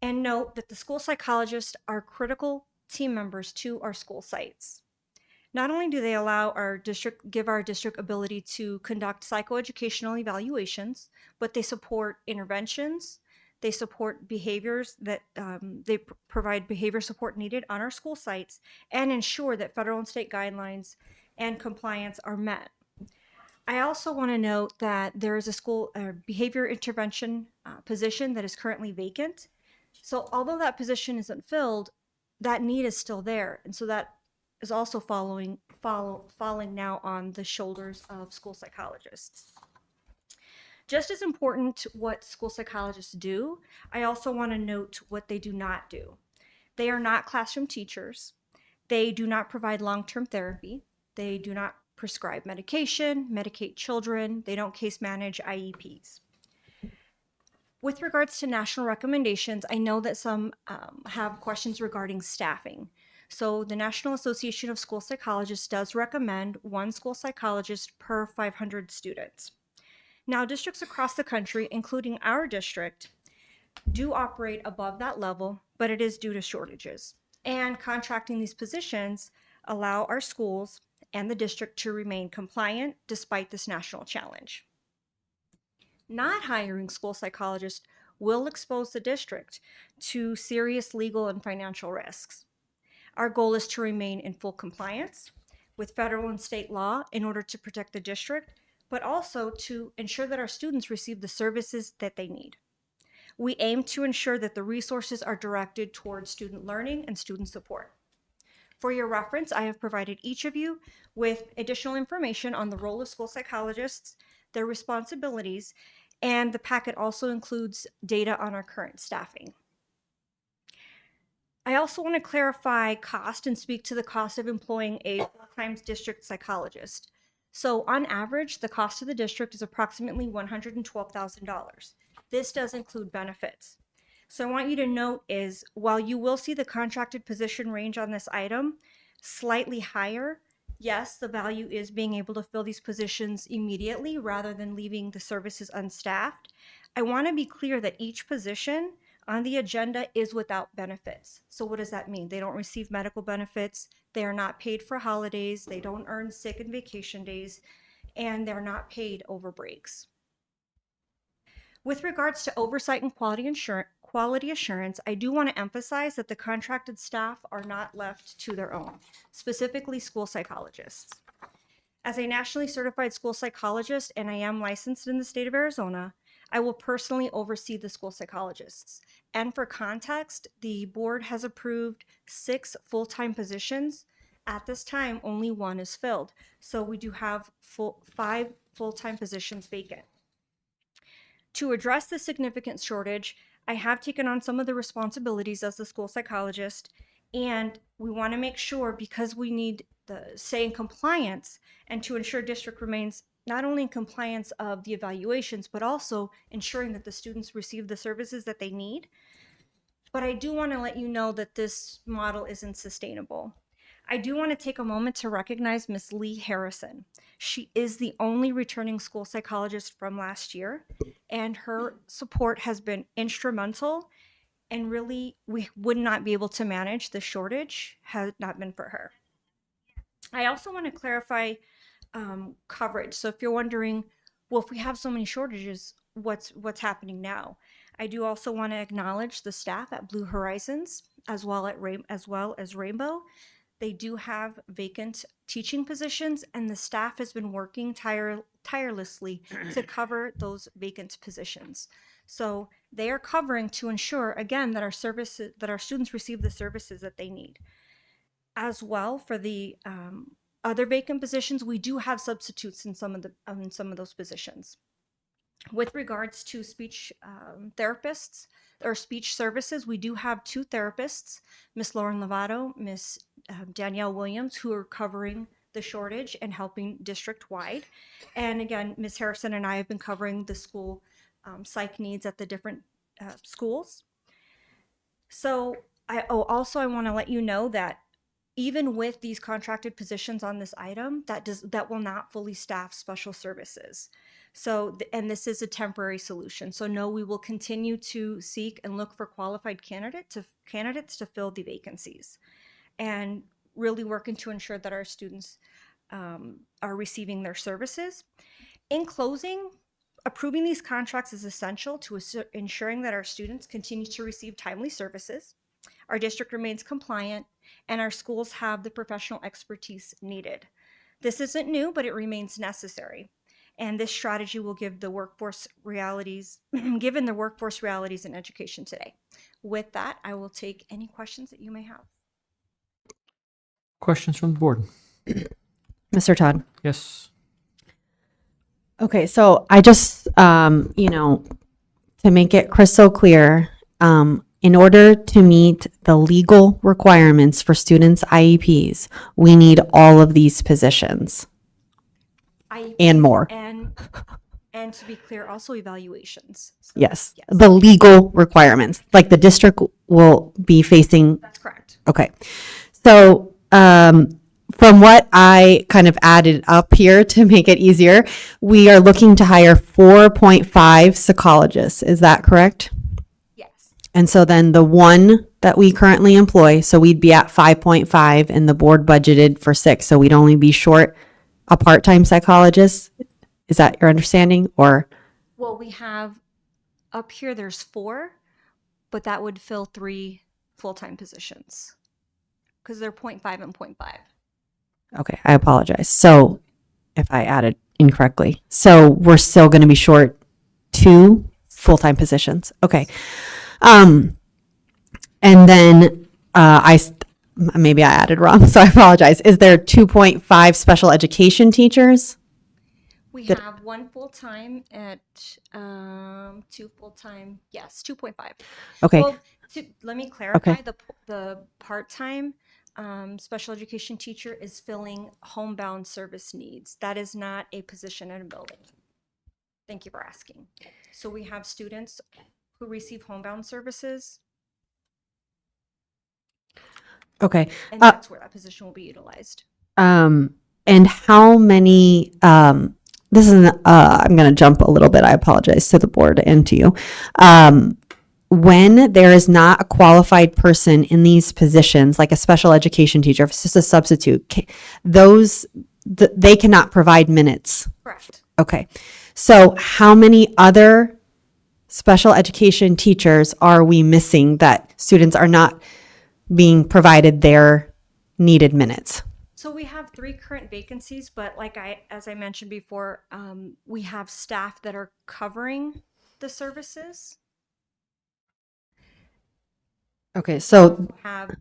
and note that the school psychologists are critical team members to our school sites. Not only do they allow give our district ability to conduct psychoeducational evaluations, but they support interventions, they support behaviors that they provide behavior support needed on our school sites and ensure that federal and state guidelines and compliance are met. I also want to note that there is a school behavior intervention position that is currently vacant. So although that position isn't filled, that need is still there. And so that is also falling now on the shoulders of school psychologists. Just as important what school psychologists do, I also want to note what they do not do. They are not classroom teachers. They do not provide long-term therapy. They do not prescribe medication, medicate children. They don't case manage IEPs. With regards to national recommendations, I know that some have questions regarding staffing. So the National Association of School Psychologists does recommend 1 school psychologist per 500 students. Now, districts across the country, including our district, do operate above that level, but it is due to shortages. And contracting these positions allow our schools and the district to remain compliant despite this national challenge. Not hiring school psychologists will expose the district to serious legal and financial risks. Our goal is to remain in full compliance with federal and state law in order to protect the district, but also to ensure that our students receive the services that they need. We aim to ensure that the resources are directed towards student learning and student support. For your reference, I have provided each of you with additional information on the role of school psychologists, their responsibilities, and the packet also includes data on our current staffing. I also want to clarify cost and speak to the cost of employing a full-time district psychologist. So on average, the cost of the district is approximately $112,000. This does include benefits. So I want you to note is while you will see the contracted position range on this item slightly higher, yes, the value is being able to fill these positions immediately rather than leaving the services unstaffed. I want to be clear that each position on the agenda is without benefits. So what does that mean? They don't receive medical benefits, they are not paid for holidays, they don't earn sick and vacation days, and they're not paid over breaks. With regards to oversight and quality assurance, I do want to emphasize that the contracted staff are not left to their own, specifically school psychologists. As a nationally certified school psychologist, and I am licensed in the state of Arizona, I will personally oversee the school psychologists. And for context, the board has approved 6 full-time positions. At this time, only 1 is filled. So we do have 5 full-time positions vacant. To address the significant shortage, I have taken on some of the responsibilities as the school psychologist, and we want to make sure, because we need the say in compliance and to ensure district remains not only in compliance of the evaluations, but also ensuring that the students receive the services that they need. But I do want to let you know that this model isn't sustainable. I do want to take a moment to recognize Ms. Lee Harrison. She is the only returning school psychologist from last year, and her support has been instrumental, and really we would not be able to manage the shortage had it not been for her. I also want to clarify coverage. So if you're wondering, well, if we have so many shortages, what's happening now? I do also want to acknowledge the staff at Blue Horizons as well as Rainbow. They do have vacant teaching positions, and the staff has been working tirelessly to cover those vacant positions. So they are covering to ensure, again, that our students receive the services that they need. As well, for the other vacant positions, we do have substitutes in some of those positions. With regards to speech therapists or speech services, we do have 2 therapists, Miss Lauren Lovato, Miss Danielle Williams, who are covering the shortage and helping district-wide. And again, Miss Harrison and I have been covering the school psych needs at the different schools. So I want to let you know that even with these contracted positions on this item, that will not fully staff special services. So, and this is a temporary solution. So no, we will continue to seek and look for qualified candidates to fill the vacancies, and really working to ensure that our students are receiving their services. In closing, approving these contracts is essential to ensuring that our students continue to receive timely services, our district remains compliant, and our schools have the professional expertise needed. This isn't new, but it remains necessary. And this strategy will give the workforce realities, given the workforce realities in education today. With that, I will take any questions that you may have. Questions from the board? Mr. Todd. Yes. Okay, so I just, to make it crystal clear, in order to meet the legal requirements for students' IEPs, we need all of these positions and more. And And to be clear, also evaluations. So, Yes, the legal requirements, like the district will be facing. That's correct. Okay. So, from what I kind of added up here to make it easier, we are looking to hire 4.5 psychologists. Is that correct? Yes. And so then the one that we currently employ, so we'd be at 5.5 and the board budgeted for 6. So we'd only be short a part-time psychologist. Is that your understanding or? Well, we have up here, there's 4, but that would fill 3 full-time positions because they're 0.5 and 0.5. Okay, I apologize. So if I added incorrectly, so we're still going to be short 2 full-time positions. Okay. And then maybe I added wrong, so I apologize. Is there 2.5 special education teachers? We have 1 full-time at 2 full-time. Yes, 2.5. Okay. Well, let me clarify. Okay. The part-time special education teacher is filling homebound service needs. That is not a position in a building. Thank you for asking. So we have students who receive homebound services, Okay. and that's where that position will be utilized. And how many, this is, I'm going to jump a little bit. I apologize to the board and to you. When there is not a qualified person in these positions, like a special education teacher, if it's just a substitute, they cannot provide minutes. Correct. Okay. So how many other special education teachers are we missing that students are not being provided their needed minutes? So we have 3 current vacancies, but as I mentioned before, we have staff that are covering the services. Okay, so Have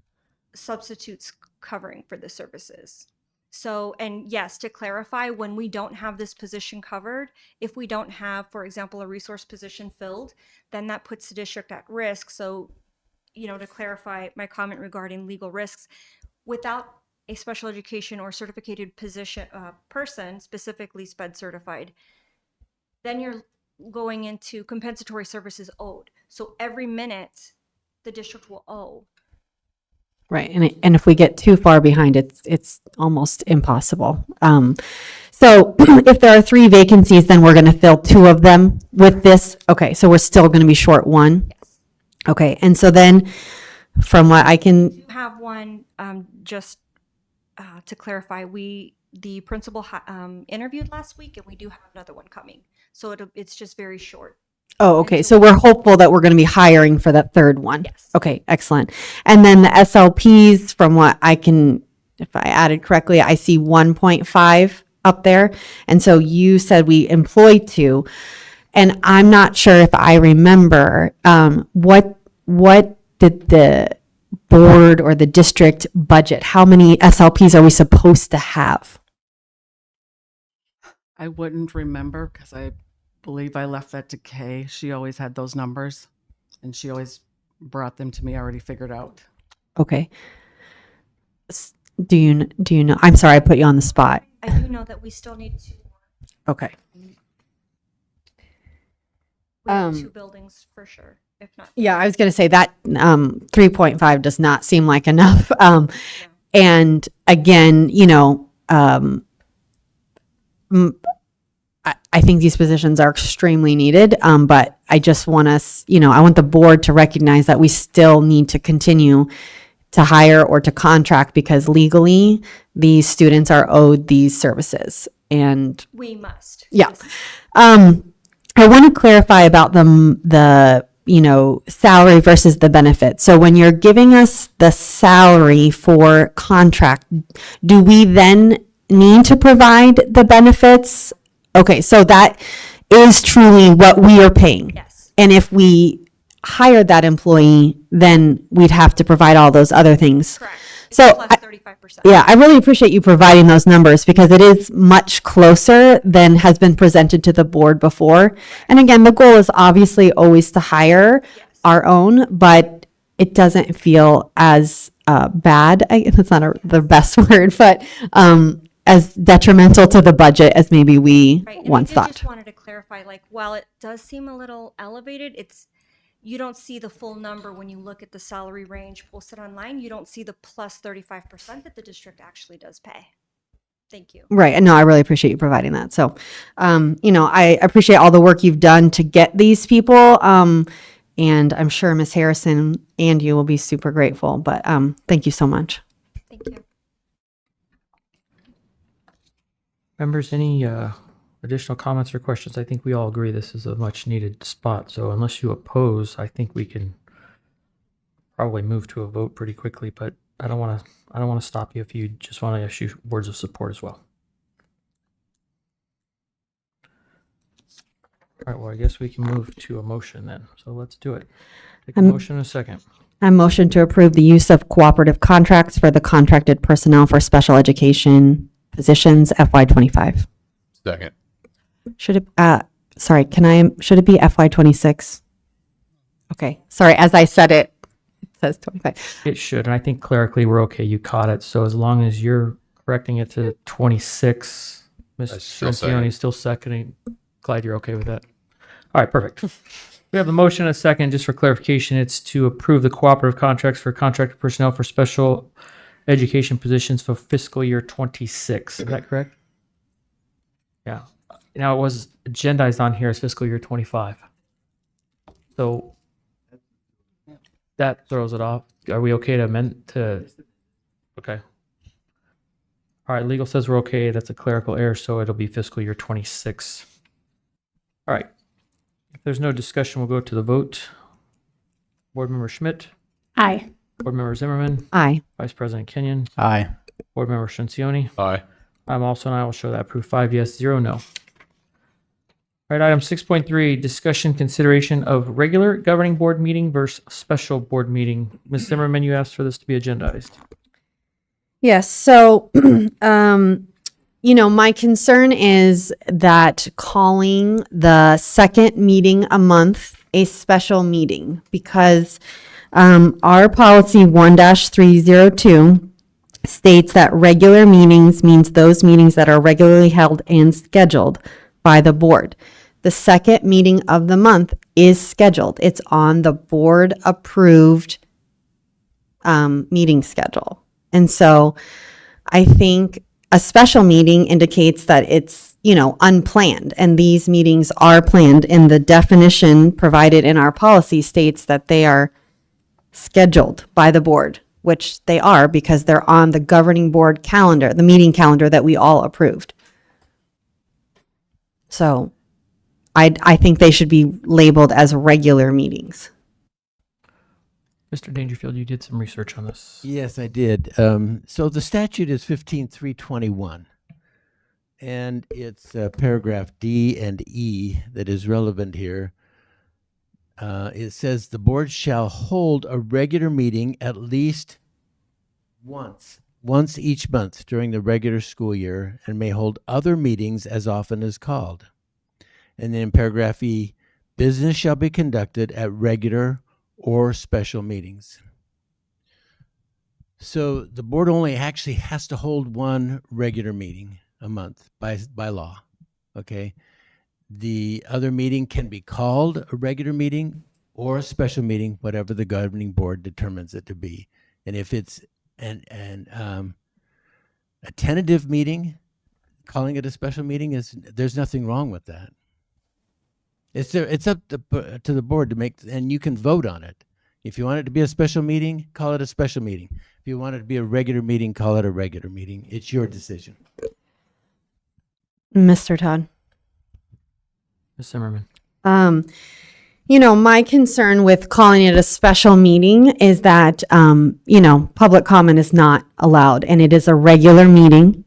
substitutes covering for the services. So, and yes, to clarify, when we don't have this position covered, if we don't have, for example, a resource position filled, then that puts the district at risk. So, to clarify my comment regarding legal risks, without a special education or certificated person, specifically SPED certified, then you're going into compensatory services owed. So every minute the district will owe. right, and if we get too far behind, it's almost impossible. So if there are 3 vacancies, then we're going to fill 2 of them with this. Okay, so we're still going to be short 1. Yes. Okay, and so then from what I can, You have one, just to clarify, the principal interviewed last week, and we do have another one coming. So it's just very short. oh, okay, so we're hopeful that we're going to be hiring for that 3rd one. Yes. Okay, excellent. And then the SLPs, from what I can, if I added correctly, I see 1.5 up there. And so you said we employ 2, and I'm not sure if I remember, what did the board or the district budget? How many SLPs are we supposed to have? I wouldn't remember because I believe I left that to Kay. She always had those numbers and she always brought them to me already figured out. Okay. Do you know? I'm sorry, I put you on the spot. I do know that we still need 2 more. Okay. We have 2 buildings for sure, if not. Yeah, I was going to say that 3.5 does not seem like enough. And again, I think these positions are extremely needed, but I just want us, I want the board to recognize that we still need to continue to hire or to contract because legally these students are owed these services. And We must. yeah. I want to clarify about the salary versus the benefit. So when you're giving us the salary for contract, do we then need to provide the benefits? Okay, so that is truly what we are paying. Yes. And if we hired that employee, then we'd have to provide all those other things. Correct. So Plus 35%. yeah, I really appreciate you providing those numbers because it is much closer than has been presented to the board before. And again, the goal is obviously always to hire our own, but it doesn't feel as bad. That's not the best word, but as detrimental to the budget as maybe we Right, and once I thought. just wanted to clarify, like, while it does seem a little elevated, you don't see the full number when you look at the salary range posted online. You don't see the plus 35% that the district actually does pay. Thank you. Right. And no, I really appreciate you providing that. So, I appreciate all the work you've done to get these people. And I'm sure Ms. Harrison and you will be super grateful, but, thank you so much. Thank you. Members, any additional comments or questions? I think we all agree this is a much needed spot. So unless you oppose, I think we can probably move to a vote pretty quickly, but I don't want to stop you if you just want to issue words of support as well. All right, well, I guess we can move to a motion then. So let's do it. Take a motion in a second. I motion to approve the use of cooperative contracts for the contracted personnel for special education positions FY25. Second. Should it, should it be FY26? Okay, sorry, as I said it, it says 25. It should, and I think clerically we're okay. You caught it. So as long as you're correcting it to 26, Ms. Francione is still seconding. Glad you're okay with that. All right, perfect. We have a motion and a second. Just for clarification, it's to approve the cooperative contracts for contracted personnel for special education positions for fiscal year 26. Is that correct? Yeah. Now it was agendized on here as fiscal year 25. So that throws it off. Are we okay to amend to? Okay. All right. Legal says we're okay. That's a clerical error, so it'll be fiscal year 26. All right. If there's no discussion, we'll go to the vote. Board Member Schmidt. Aye. Board Member Zimmerman. Aye. Vice President Kenyon. Aye. Board Member Francione. Aye. I'm also an aye. I will show that approved 5 yes, 0 no. All right, item 6.3, discussion consideration of regular governing board meeting versus special board meeting. Ms. Zimmerman, you asked for this to be agendized. Yes. So, my concern is that calling the second meeting a month a special meeting because our policy 1-302 states that regular meetings means those meetings that are regularly held and scheduled by the board. The second meeting of the month is scheduled. It's on the board approved meeting schedule. And so I think a special meeting indicates that it's, unplanned. And these meetings are planned. And the definition provided in our policy states that they are scheduled by the board, which they are because they're on the governing board calendar, the meeting calendar that we all approved. So I think they should be labeled as regular meetings. Mr. Dangerfield, you did some research on this. Yes, I did. So the statute is 15.321, and it's paragraph D and E that is relevant here. It says the board shall hold a regular meeting at least once each month during the regular school year and may hold other meetings as often as called. And then in paragraph E, business shall be conducted at regular or special meetings. So the board only actually has to hold one regular meeting a month by law, okay? The other meeting can be called a regular meeting or a special meeting, whatever the governing board determines it to be. And if it's a tentative meeting, calling it a special meeting there's nothing wrong with that. It's up to the board to make, and you can vote on it. If you want it to be a special meeting, call it a special meeting. If you want it to be a regular meeting, call it a regular meeting. It's your decision. Mr. Todd. Ms. Zimmerman. My concern with calling it a special meeting is that, public comment is not allowed and it is a regular meeting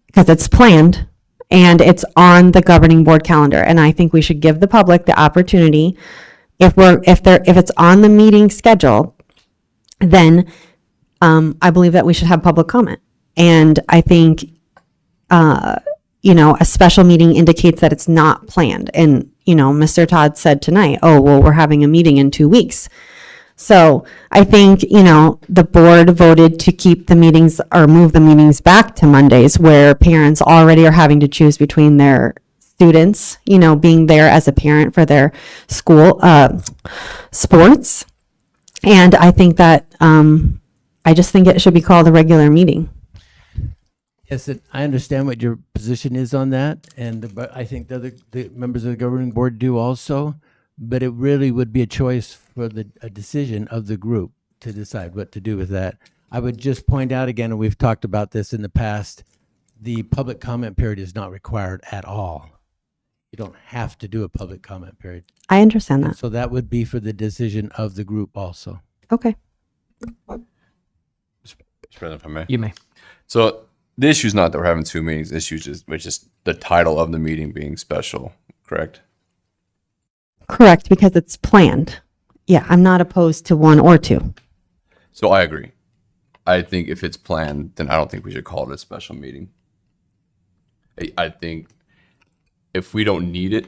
because it's planned and it's on the governing board calendar. And I think we should give the public the opportunity, if it's on the meeting schedule, then I believe that we should have public comment. And I think, a special meeting indicates that it's not planned. And, Mr. Todd said tonight, oh, well, we're having a meeting in 2 weeks. So I think, the board voted to keep the meetings or move the meetings back to Mondays where parents already are having to choose between their students, being there as a parent for their school sports. And I think that, I just think it should be called a regular meeting. Yes, I understand what your position is on that, but I think the members of the governing board do also. But it really would be a choice for a decision of the group to decide what to do with that. I would just point out again, and we've talked about this in the past, the public comment period is not required at all. You don't have to do a public comment period. I understand that. So that would be for the decision of the group also. Okay. Mr. President, if I may. You may. So the issue is not that we're having two meetings. The issue is just the title of the meeting being special, correct? Correct, because it's planned. Yeah, I'm not opposed to one or two. So I agree. I think if it's planned, then I don't think we should call it a special meeting. I think if we don't need it,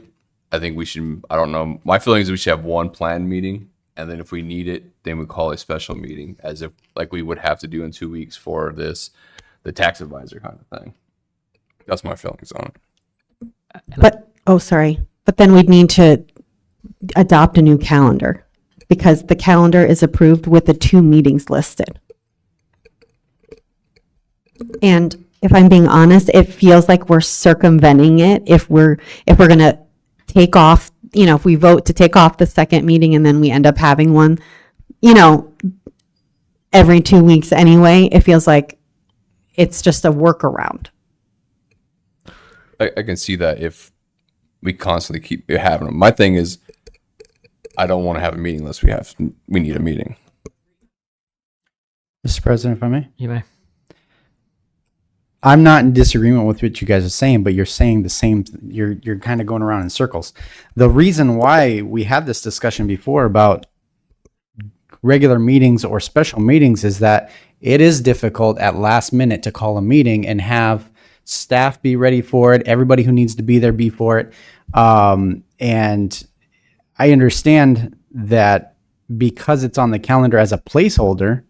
I think we should, I don't know, my feeling is we should have one planned meeting, and then if we need it, then we call a special meeting, as if like we would have to do in 2 weeks for the tax advisor kind of thing. That's my feelings on it. But then we'd need to adopt a new calendar because the calendar is approved with the 2 meetings listed. And if I'm being honest, it feels like we're circumventing it if we're going to take off, if we vote to take off the second meeting and then we end up having one, every 2 weeks anyway. It feels like it's just a workaround. I can see that if we constantly keep having them. My thing is, I don't want to have a meeting unless we need a meeting. Mr. President, if I may. You may. I'm not in disagreement with what you guys are saying, but you're saying the same. You're kind of going around in circles. The reason why we had this discussion before about regular meetings or special meetings is that it is difficult at last minute to call a meeting and have staff be ready for it, everybody who needs to be there be for it. And I understand that because it's on the calendar as a placeholder,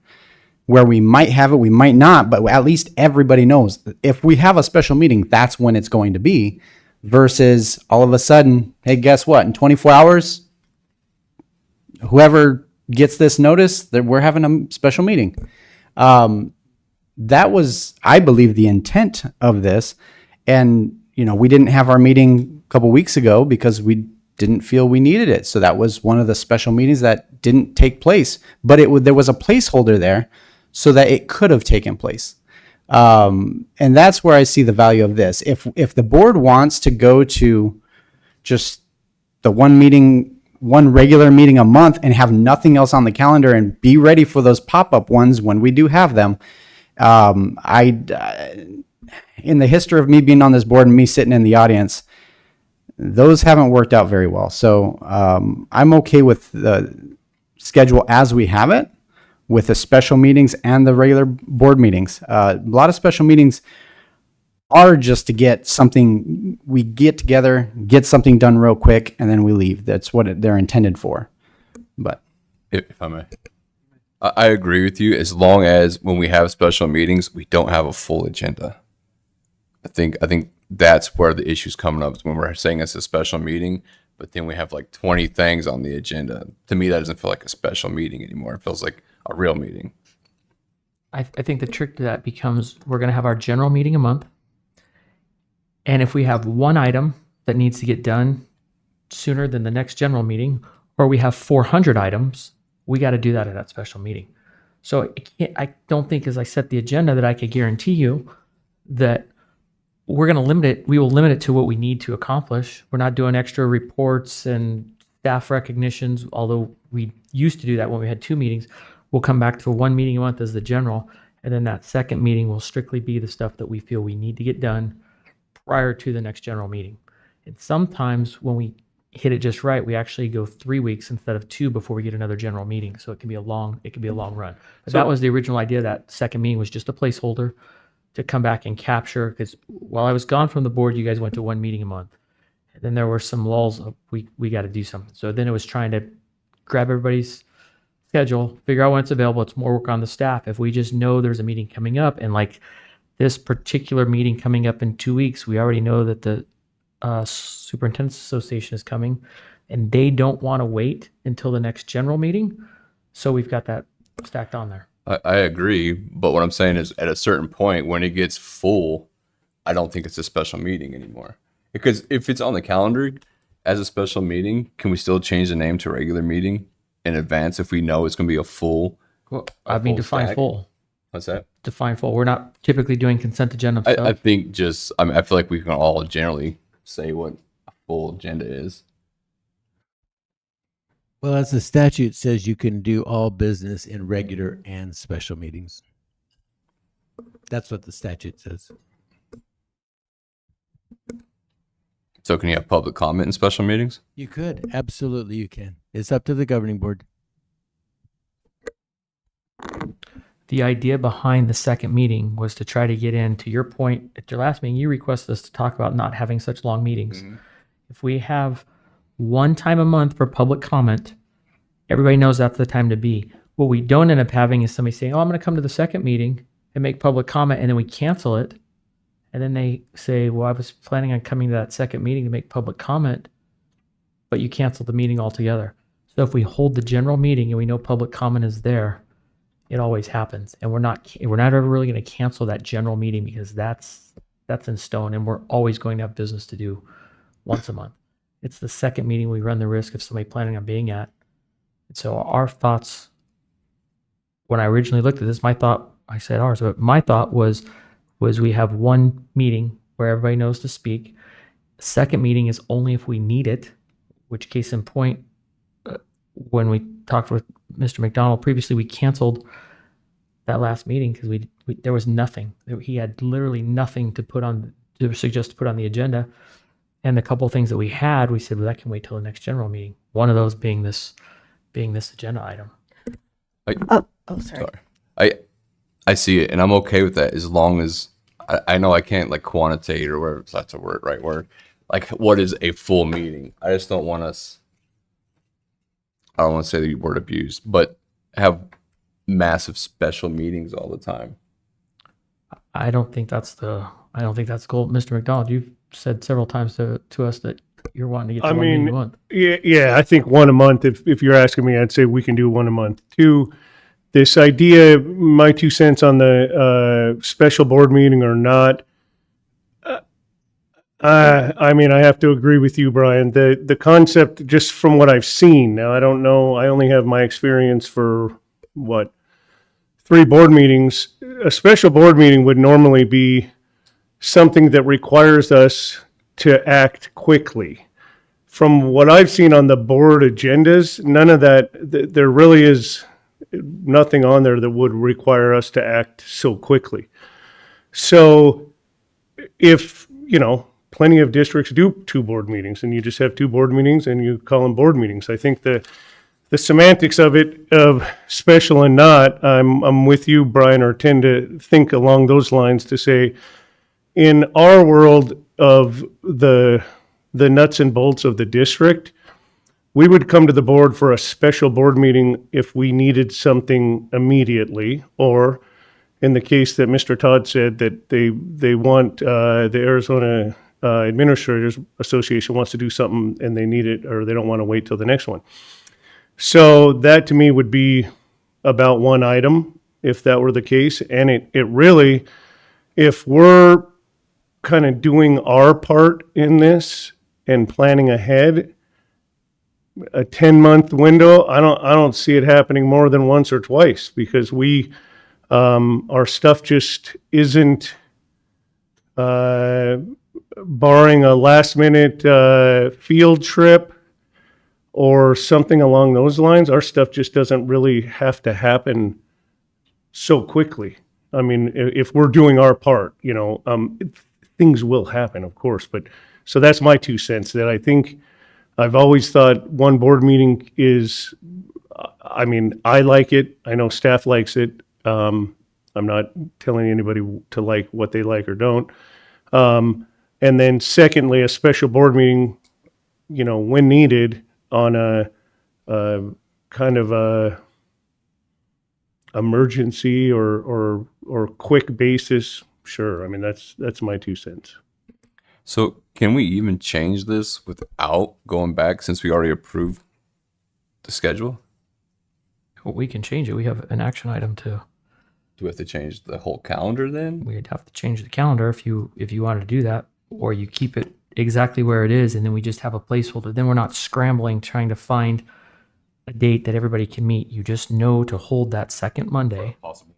where we might have it, we might not, but at least everybody knows if we have a special meeting, that's when it's going to be, versus all of a sudden, hey, guess what? In 24 hours, whoever gets this notice that we're having a special meeting. That was, I believe, the intent of this. And, we didn't have our meeting a couple weeks ago because we didn't feel we needed it. So that was one of the special meetings that didn't take place, but there was a placeholder there so that it could have taken place. And that's where I see the value of this. If the board wants to go to just the one regular meeting a month and have nothing else on the calendar and be ready for those pop-up ones when we do have them, in the history of me being on this board and me sitting in the audience, those haven't worked out very well. So I'm okay with the schedule as we have it, with the special meetings and the regular board meetings. A lot of special meetings are just to get something, we get together, get something done real quick, and then we leave. That's what they're intended for. But if I may, I agree with you as long as when we have special meetings, we don't have a full agenda. I think that's where the issue's coming up, is when we're saying it's a special meeting, but then we have like 20 things on the agenda. To me, that doesn't feel like a special meeting anymore. It feels like a real meeting. I think the trick to that becomes we're going to have our general meeting a month. And if we have one item that needs to get done sooner than the next general meeting, or we have 400 items, we got to do that at that special meeting. So I don't think as I set the agenda that I could guarantee you that we're going to limit it. We will limit it to what we need to accomplish. We're not doing extra reports and staff recognitions, although we used to do that when we had 2 meetings. We'll come back to 1 meeting a month as the general, and then that second meeting will strictly be the stuff that we feel we need to get done prior to the next general meeting. And sometimes when we hit it just right, we actually go 3 weeks instead of 2 before we get another general meeting. So it can be a long run. But that was the original idea. That second meeting was just a placeholder to come back and capture, because while I was gone from the board, you guys went to 1 meeting a month. And then there were some lulls of we got to do something. So then it was trying to grab everybody's schedule, figure out when it's available. It's more work on the staff. If we just know there's a meeting coming up, and like this particular meeting coming up in 2 weeks, we already know that the Superintendent's Association is coming, and they don't want to wait until the next general meeting. So we've got that stacked on there. I agree, but what I'm saying is at a certain point when it gets full, I don't think it's a special meeting anymore. Because if it's on the calendar as a special meeting, can we still change the name to regular meeting in advance if we know it's going to be a full? Well, I mean, define stack? full. What's that? Define full. We're not typically doing consent agenda stuff. I think just, I mean, I feel like we can all generally say what a full agenda is. Well, as the statute says, you can do all business in regular and special meetings. That's what the statute says. So can you have public comment in special meetings? You could. Absolutely, you can. It's up to the governing board. The idea behind the second meeting was to try to get in, to your point, at your last meeting, you requested us to talk about not having such long meetings. If we have one time a month for public comment, everybody knows that's the time to be. What we don't end up having is somebody saying, oh, I'm going to come to the second meeting and make public comment, and then we cancel it. And then they say, well, I was planning on coming to that second meeting to make public comment, but you canceled the meeting altogether. So if we hold the general meeting and we know public comment is there, it always happens. And we're not ever really going to cancel that general meeting because that's in stone, and we're always going to have business to do once a month. It's the second meeting we run the risk of somebody planning on being at. And so our thoughts, when I originally looked at this, I said ours, but my thought was we have one meeting where everybody knows to speak. Second meeting is only if we need it, which case in point, when we talked with Mr. McDonald previously, we canceled that last meeting because there was nothing. He had literally nothing to suggest to put on the agenda. And the couple of things that we had, we said, well, that can wait till the next general meeting. One of those being this agenda item. Sorry. I see it, and I'm okay with that as long as I know I can't like quantitate or whatever, if that's a word, right word. Like, what is a full meeting? I just don't want us, I don't want to say the word abuse, but have massive special meetings all the time. I don't think that's the goal. Mr. McDonald, you've said several times to us that you're wanting to get to one meeting a month. Yeah, I think one a month. If you're asking me, I'd say we can do one a month. Two, this idea, my 2 cents on the special board meeting or not. I mean, I have to agree with you, Brian. The concept, just from what I've seen, now I don't know, I only have my experience for 3 board meetings. A special board meeting would normally be something that requires us to act quickly. From what I've seen on the board agendas, none of that, there really is nothing on there that would require us to act so quickly. So if, plenty of districts do 2 board meetings and you just have 2 board meetings and you call them board meetings. I think the semantics of it, of special and not, I'm with you, Brian, or tend to think along those lines to say, in our world of the nuts and bolts of the district, we would come to the board for a special board meeting if we needed something immediately, or in the case that Mr. Todd said that they want, the Arizona Administrators Association wants to do something and they need it, or they don't want to wait till the next one. So that to me would be about one item if that were the case. And it really, if we're kind of doing our part in this and planning ahead, a 10-month window, I don't see it happening more than once or twice, because our stuff just isn't, barring a last minute field trip or something along those lines, our stuff just doesn't really have to happen so quickly. I mean, if we're doing our part, things will happen, of course. But so that's my 2 cents, that I think I've always thought one board meeting is, I mean, I like it. I know staff likes it. I'm not telling anybody to like what they like or don't. And then secondly, a special board meeting, when needed, on a kind of a emergency or quick basis, sure. I mean, that's my 2 cents. So can we even change this without going back since we already approved the schedule? Well, we can change it. We have an action item to. Do we have to change the whole calendar then? We'd have to change the calendar if you wanted to do that, or you keep it exactly where it is, and then we just have a placeholder. Then we're not scrambling trying to find a date that everybody can meet. You just know to hold that second Monday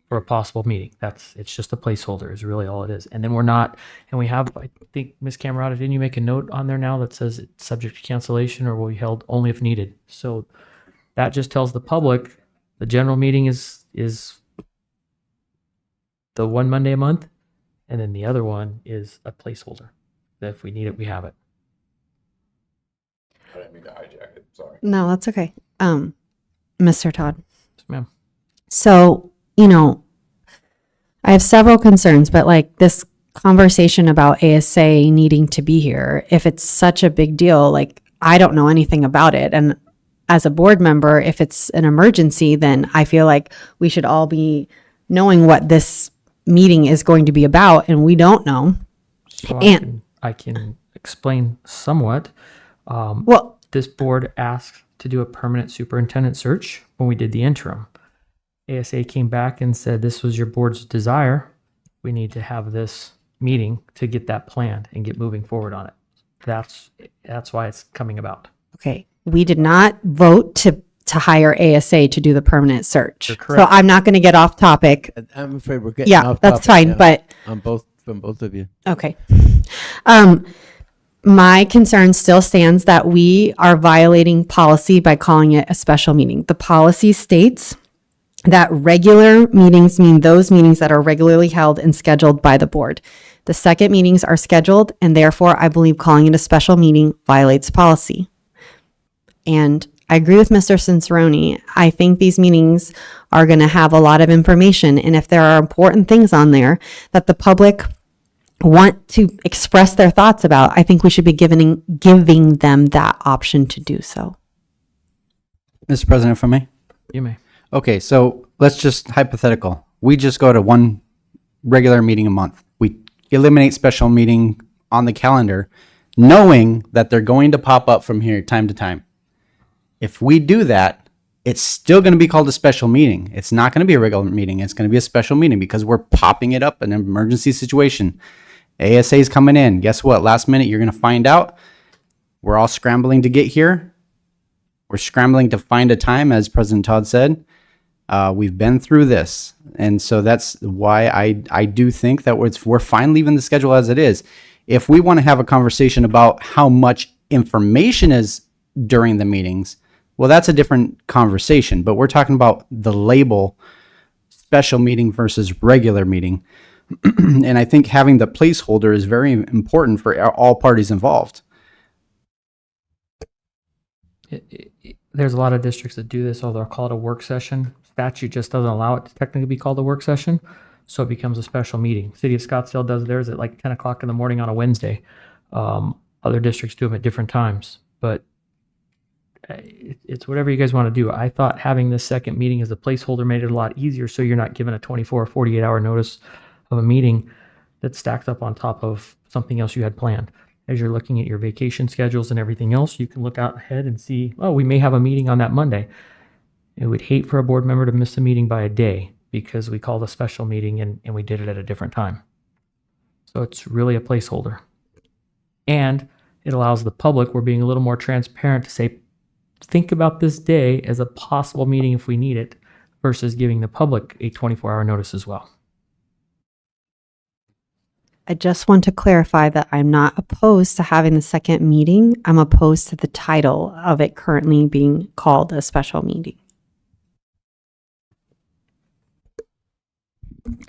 for a possible meeting. It's just a placeholder is really all it is. And then we're not, and we have, I think, Ms. Camerata, didn't you make a note on there now that says it's subject to cancellation or will be held only if needed? So that just tells the public the general meeting is the one Monday a month, and then the other one is a placeholder. That if we need it, we have it. I didn't mean to hijack it. Sorry. No, that's okay. Mr. Todd. Yes, ma'am. So, I have several concerns, but like this conversation about ASA needing to be here, if it's such a big deal, like I don't know anything about it. And as a board member, if it's an emergency, then I feel like we should all be knowing what this meeting is going to be about, and we don't know. So And I can explain somewhat. well, This board asked to do a permanent superintendent search when we did the interim. ASA came back and said, this was your board's desire. We need to have this meeting to get that planned and get moving forward on it. That's why it's coming about. okay, we did not vote to hire ASA to do the permanent search. You're So correct. I'm not going to get off topic. I'm afraid we're getting Yeah, off that's topic fine, now but from both of you. okay. My concern still stands that we are violating policy by calling it a special meeting. The policy states that regular meetings mean those meetings that are regularly held and scheduled by the board. The second meetings are scheduled, and therefore I believe calling it a special meeting violates policy. And I agree with Mr. Cicerone. I think these meetings are going to have a lot of information, and if there are important things on there that the public want to express their thoughts about, I think we should be giving them that option to do so. Mr. President, if I may. You may. Okay, so let's just hypothetical. We just go to one regular meeting a month. We eliminate special meeting on the calendar, knowing that they're going to pop up from here time to time. If we do that, it's still going to be called a special meeting. It's not going to be a regular meeting. It's going to be a special meeting because we're popping it up in an emergency situation. ASA is coming in. Guess what? Last minute, you're going to find out. We're all scrambling to get here. We're scrambling to find a time, as President Todd said. We've been through this. And so that's why I do think that we're fine leaving the schedule as it is. If we want to have a conversation about how much information is during the meetings, well, that's a different conversation. But we're talking about the label special meeting versus regular meeting. And I think having the placeholder is very important for all parties involved. There's a lot of districts that do this, although they'll call it a work session. Statute just doesn't allow it to technically be called a work session, so it becomes a special meeting. City of Scottsdale does theirs at like 10 o'clock in the morning on a Wednesday. Other districts do them at different times, but it's whatever you guys want to do. I thought having this second meeting as a placeholder made it a lot easier, so you're not given a 24 or 48 hour notice of a meeting that stacks up on top of something else you had planned. As you're looking at your vacation schedules and everything else, you can look out ahead and see, oh, we may have a meeting on that Monday. I would hate for a board member to miss a meeting by a day because we called a special meeting and we did it at a different time. So it's really a placeholder. And it allows the public, we're being a little more transparent to say, think about this day as a possible meeting if we need it, versus giving the public a 24-hour notice as well. I just want to clarify that I'm not opposed to having the second meeting. I'm opposed to the title of it currently being called a special meeting.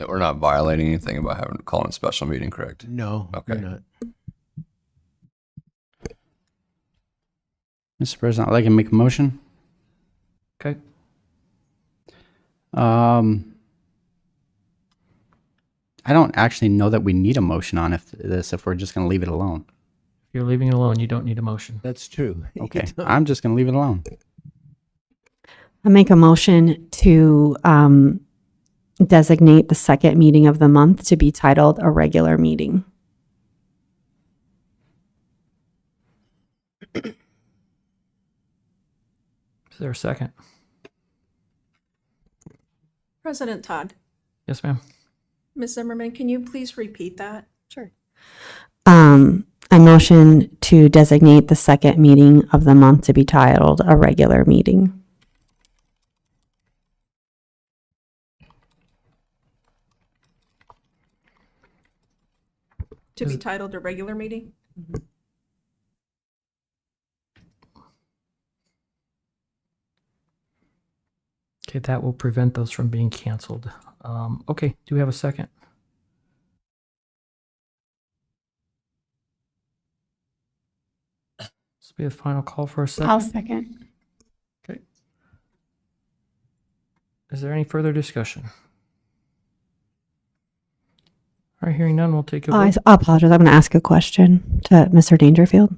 Yeah, we're not violating anything about having to call in a special meeting, correct? No, Okay. we're not. Mr. President, I'd like to make a motion. Okay. I don't actually know that we need a motion on if we're just going to leave it alone. If you're leaving it alone, you don't need a motion. That's true. Okay, I'm just going to leave it alone. I make a motion to designate the second meeting of the month to be titled a regular meeting. Is there a second? President Todd, Yes, ma'am. Ms. Zimmerman, can you please repeat that? Sure. I motion to designate the second meeting of the month to be titled a regular meeting. To be titled a regular meeting? Okay, that will prevent those from being canceled. Okay, do we have a second? This will be the final call for a second. I'll second. Okay. Is there any further discussion? All right, hearing none, we'll take a I vote. apologize. I'm going to ask a question to Mr. Dangerfield.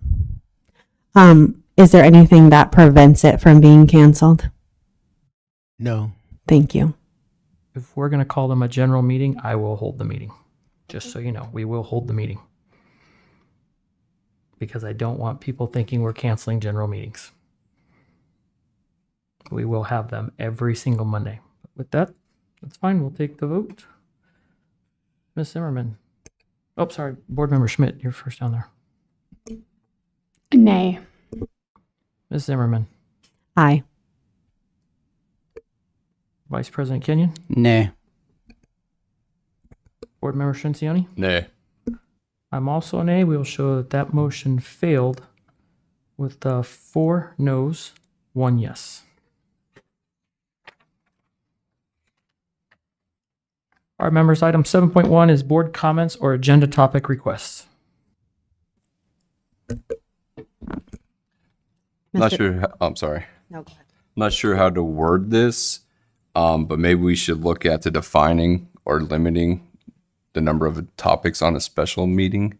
Is there anything that prevents it from being canceled? No. Thank you. If we're going to call them a general meeting, I will hold the meeting. Just so you know, we will hold the meeting. Because I don't want people thinking we're canceling general meetings. We will have them every single Monday. With that, that's fine. We'll take the vote. Ms. Zimmerman. Oh, sorry. Board Member Schmidt, you're first down there. Nay. Ms. Zimmerman. Aye. Vice President Kenyon. Nay. Board Member Shinsiani. Nay. I'm also an A. We will show that that motion failed with 4 noes, 1 yes. All right, members, item 7.1 is board comments or agenda topic requests. Not Mr. sure. I'm sorry. No, go ahead. Not sure how to word this, but maybe we should look at the defining or limiting the number of topics on a special meeting.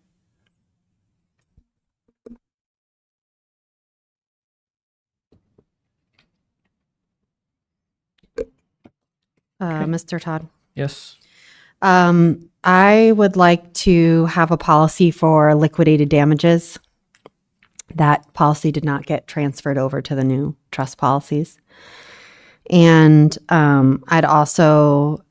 Mr. Todd. Yes. I would like to have a policy for liquidated damages. That policy did not get transferred over to the new trust policies. And I'd also,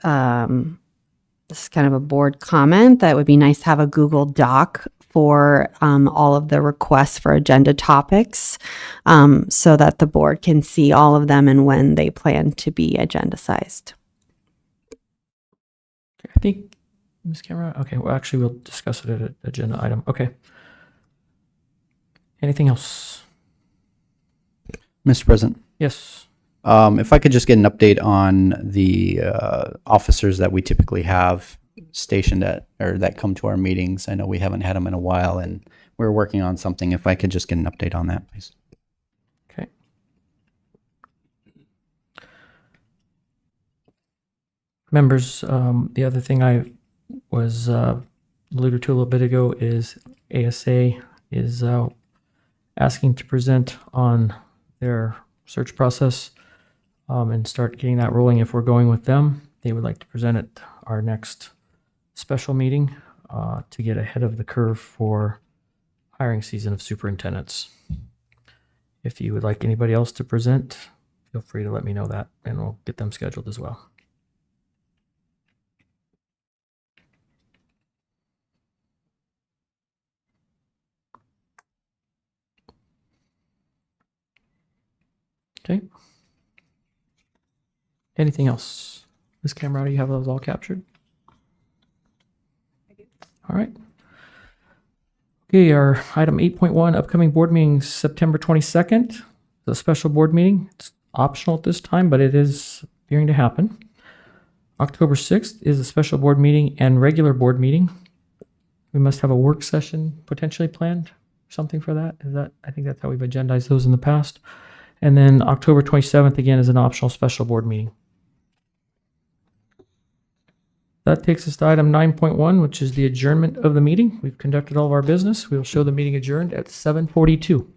this is kind of a board comment, that it would be nice to have a Google Doc for all of the requests for agenda topics so that the board can see all of them and when they plan to be agenda-sized. I think, Ms. Camera, okay, well, actually, we'll discuss it at an agenda item. Okay. Anything else? Mr. President. Yes. If I could just get an update on the officers that we typically have stationed at, or that come to our meetings. I know we haven't had them in a while, and we're working on something. If I could just get an update on that, please. Okay. Members, the other thing I was alluded to a little bit ago is ASA is asking to present on their search process and start getting that rolling. If we're going with them, they would like to present at our next special meeting to get ahead of the curve for hiring season of superintendents. If you would like anybody else to present, feel free to let me know that, and we'll get them scheduled as well. Okay. Anything else? Ms. Camerata, you have those all captured? All right. Okay, our item 8.1, upcoming board meetings, September 22nd, the special board meeting. It's optional at this time, but it is appearing to happen. October 6th is a special board meeting and regular board meeting. We must have a work session potentially planned, something for that. Is that, I think that's how we've agendized those in the past. And then October 27th, again, is an optional special board meeting. That takes us to item 9.1, which is the adjournment of the meeting. We've conducted all of our business. We will show the meeting adjourned at 7:42.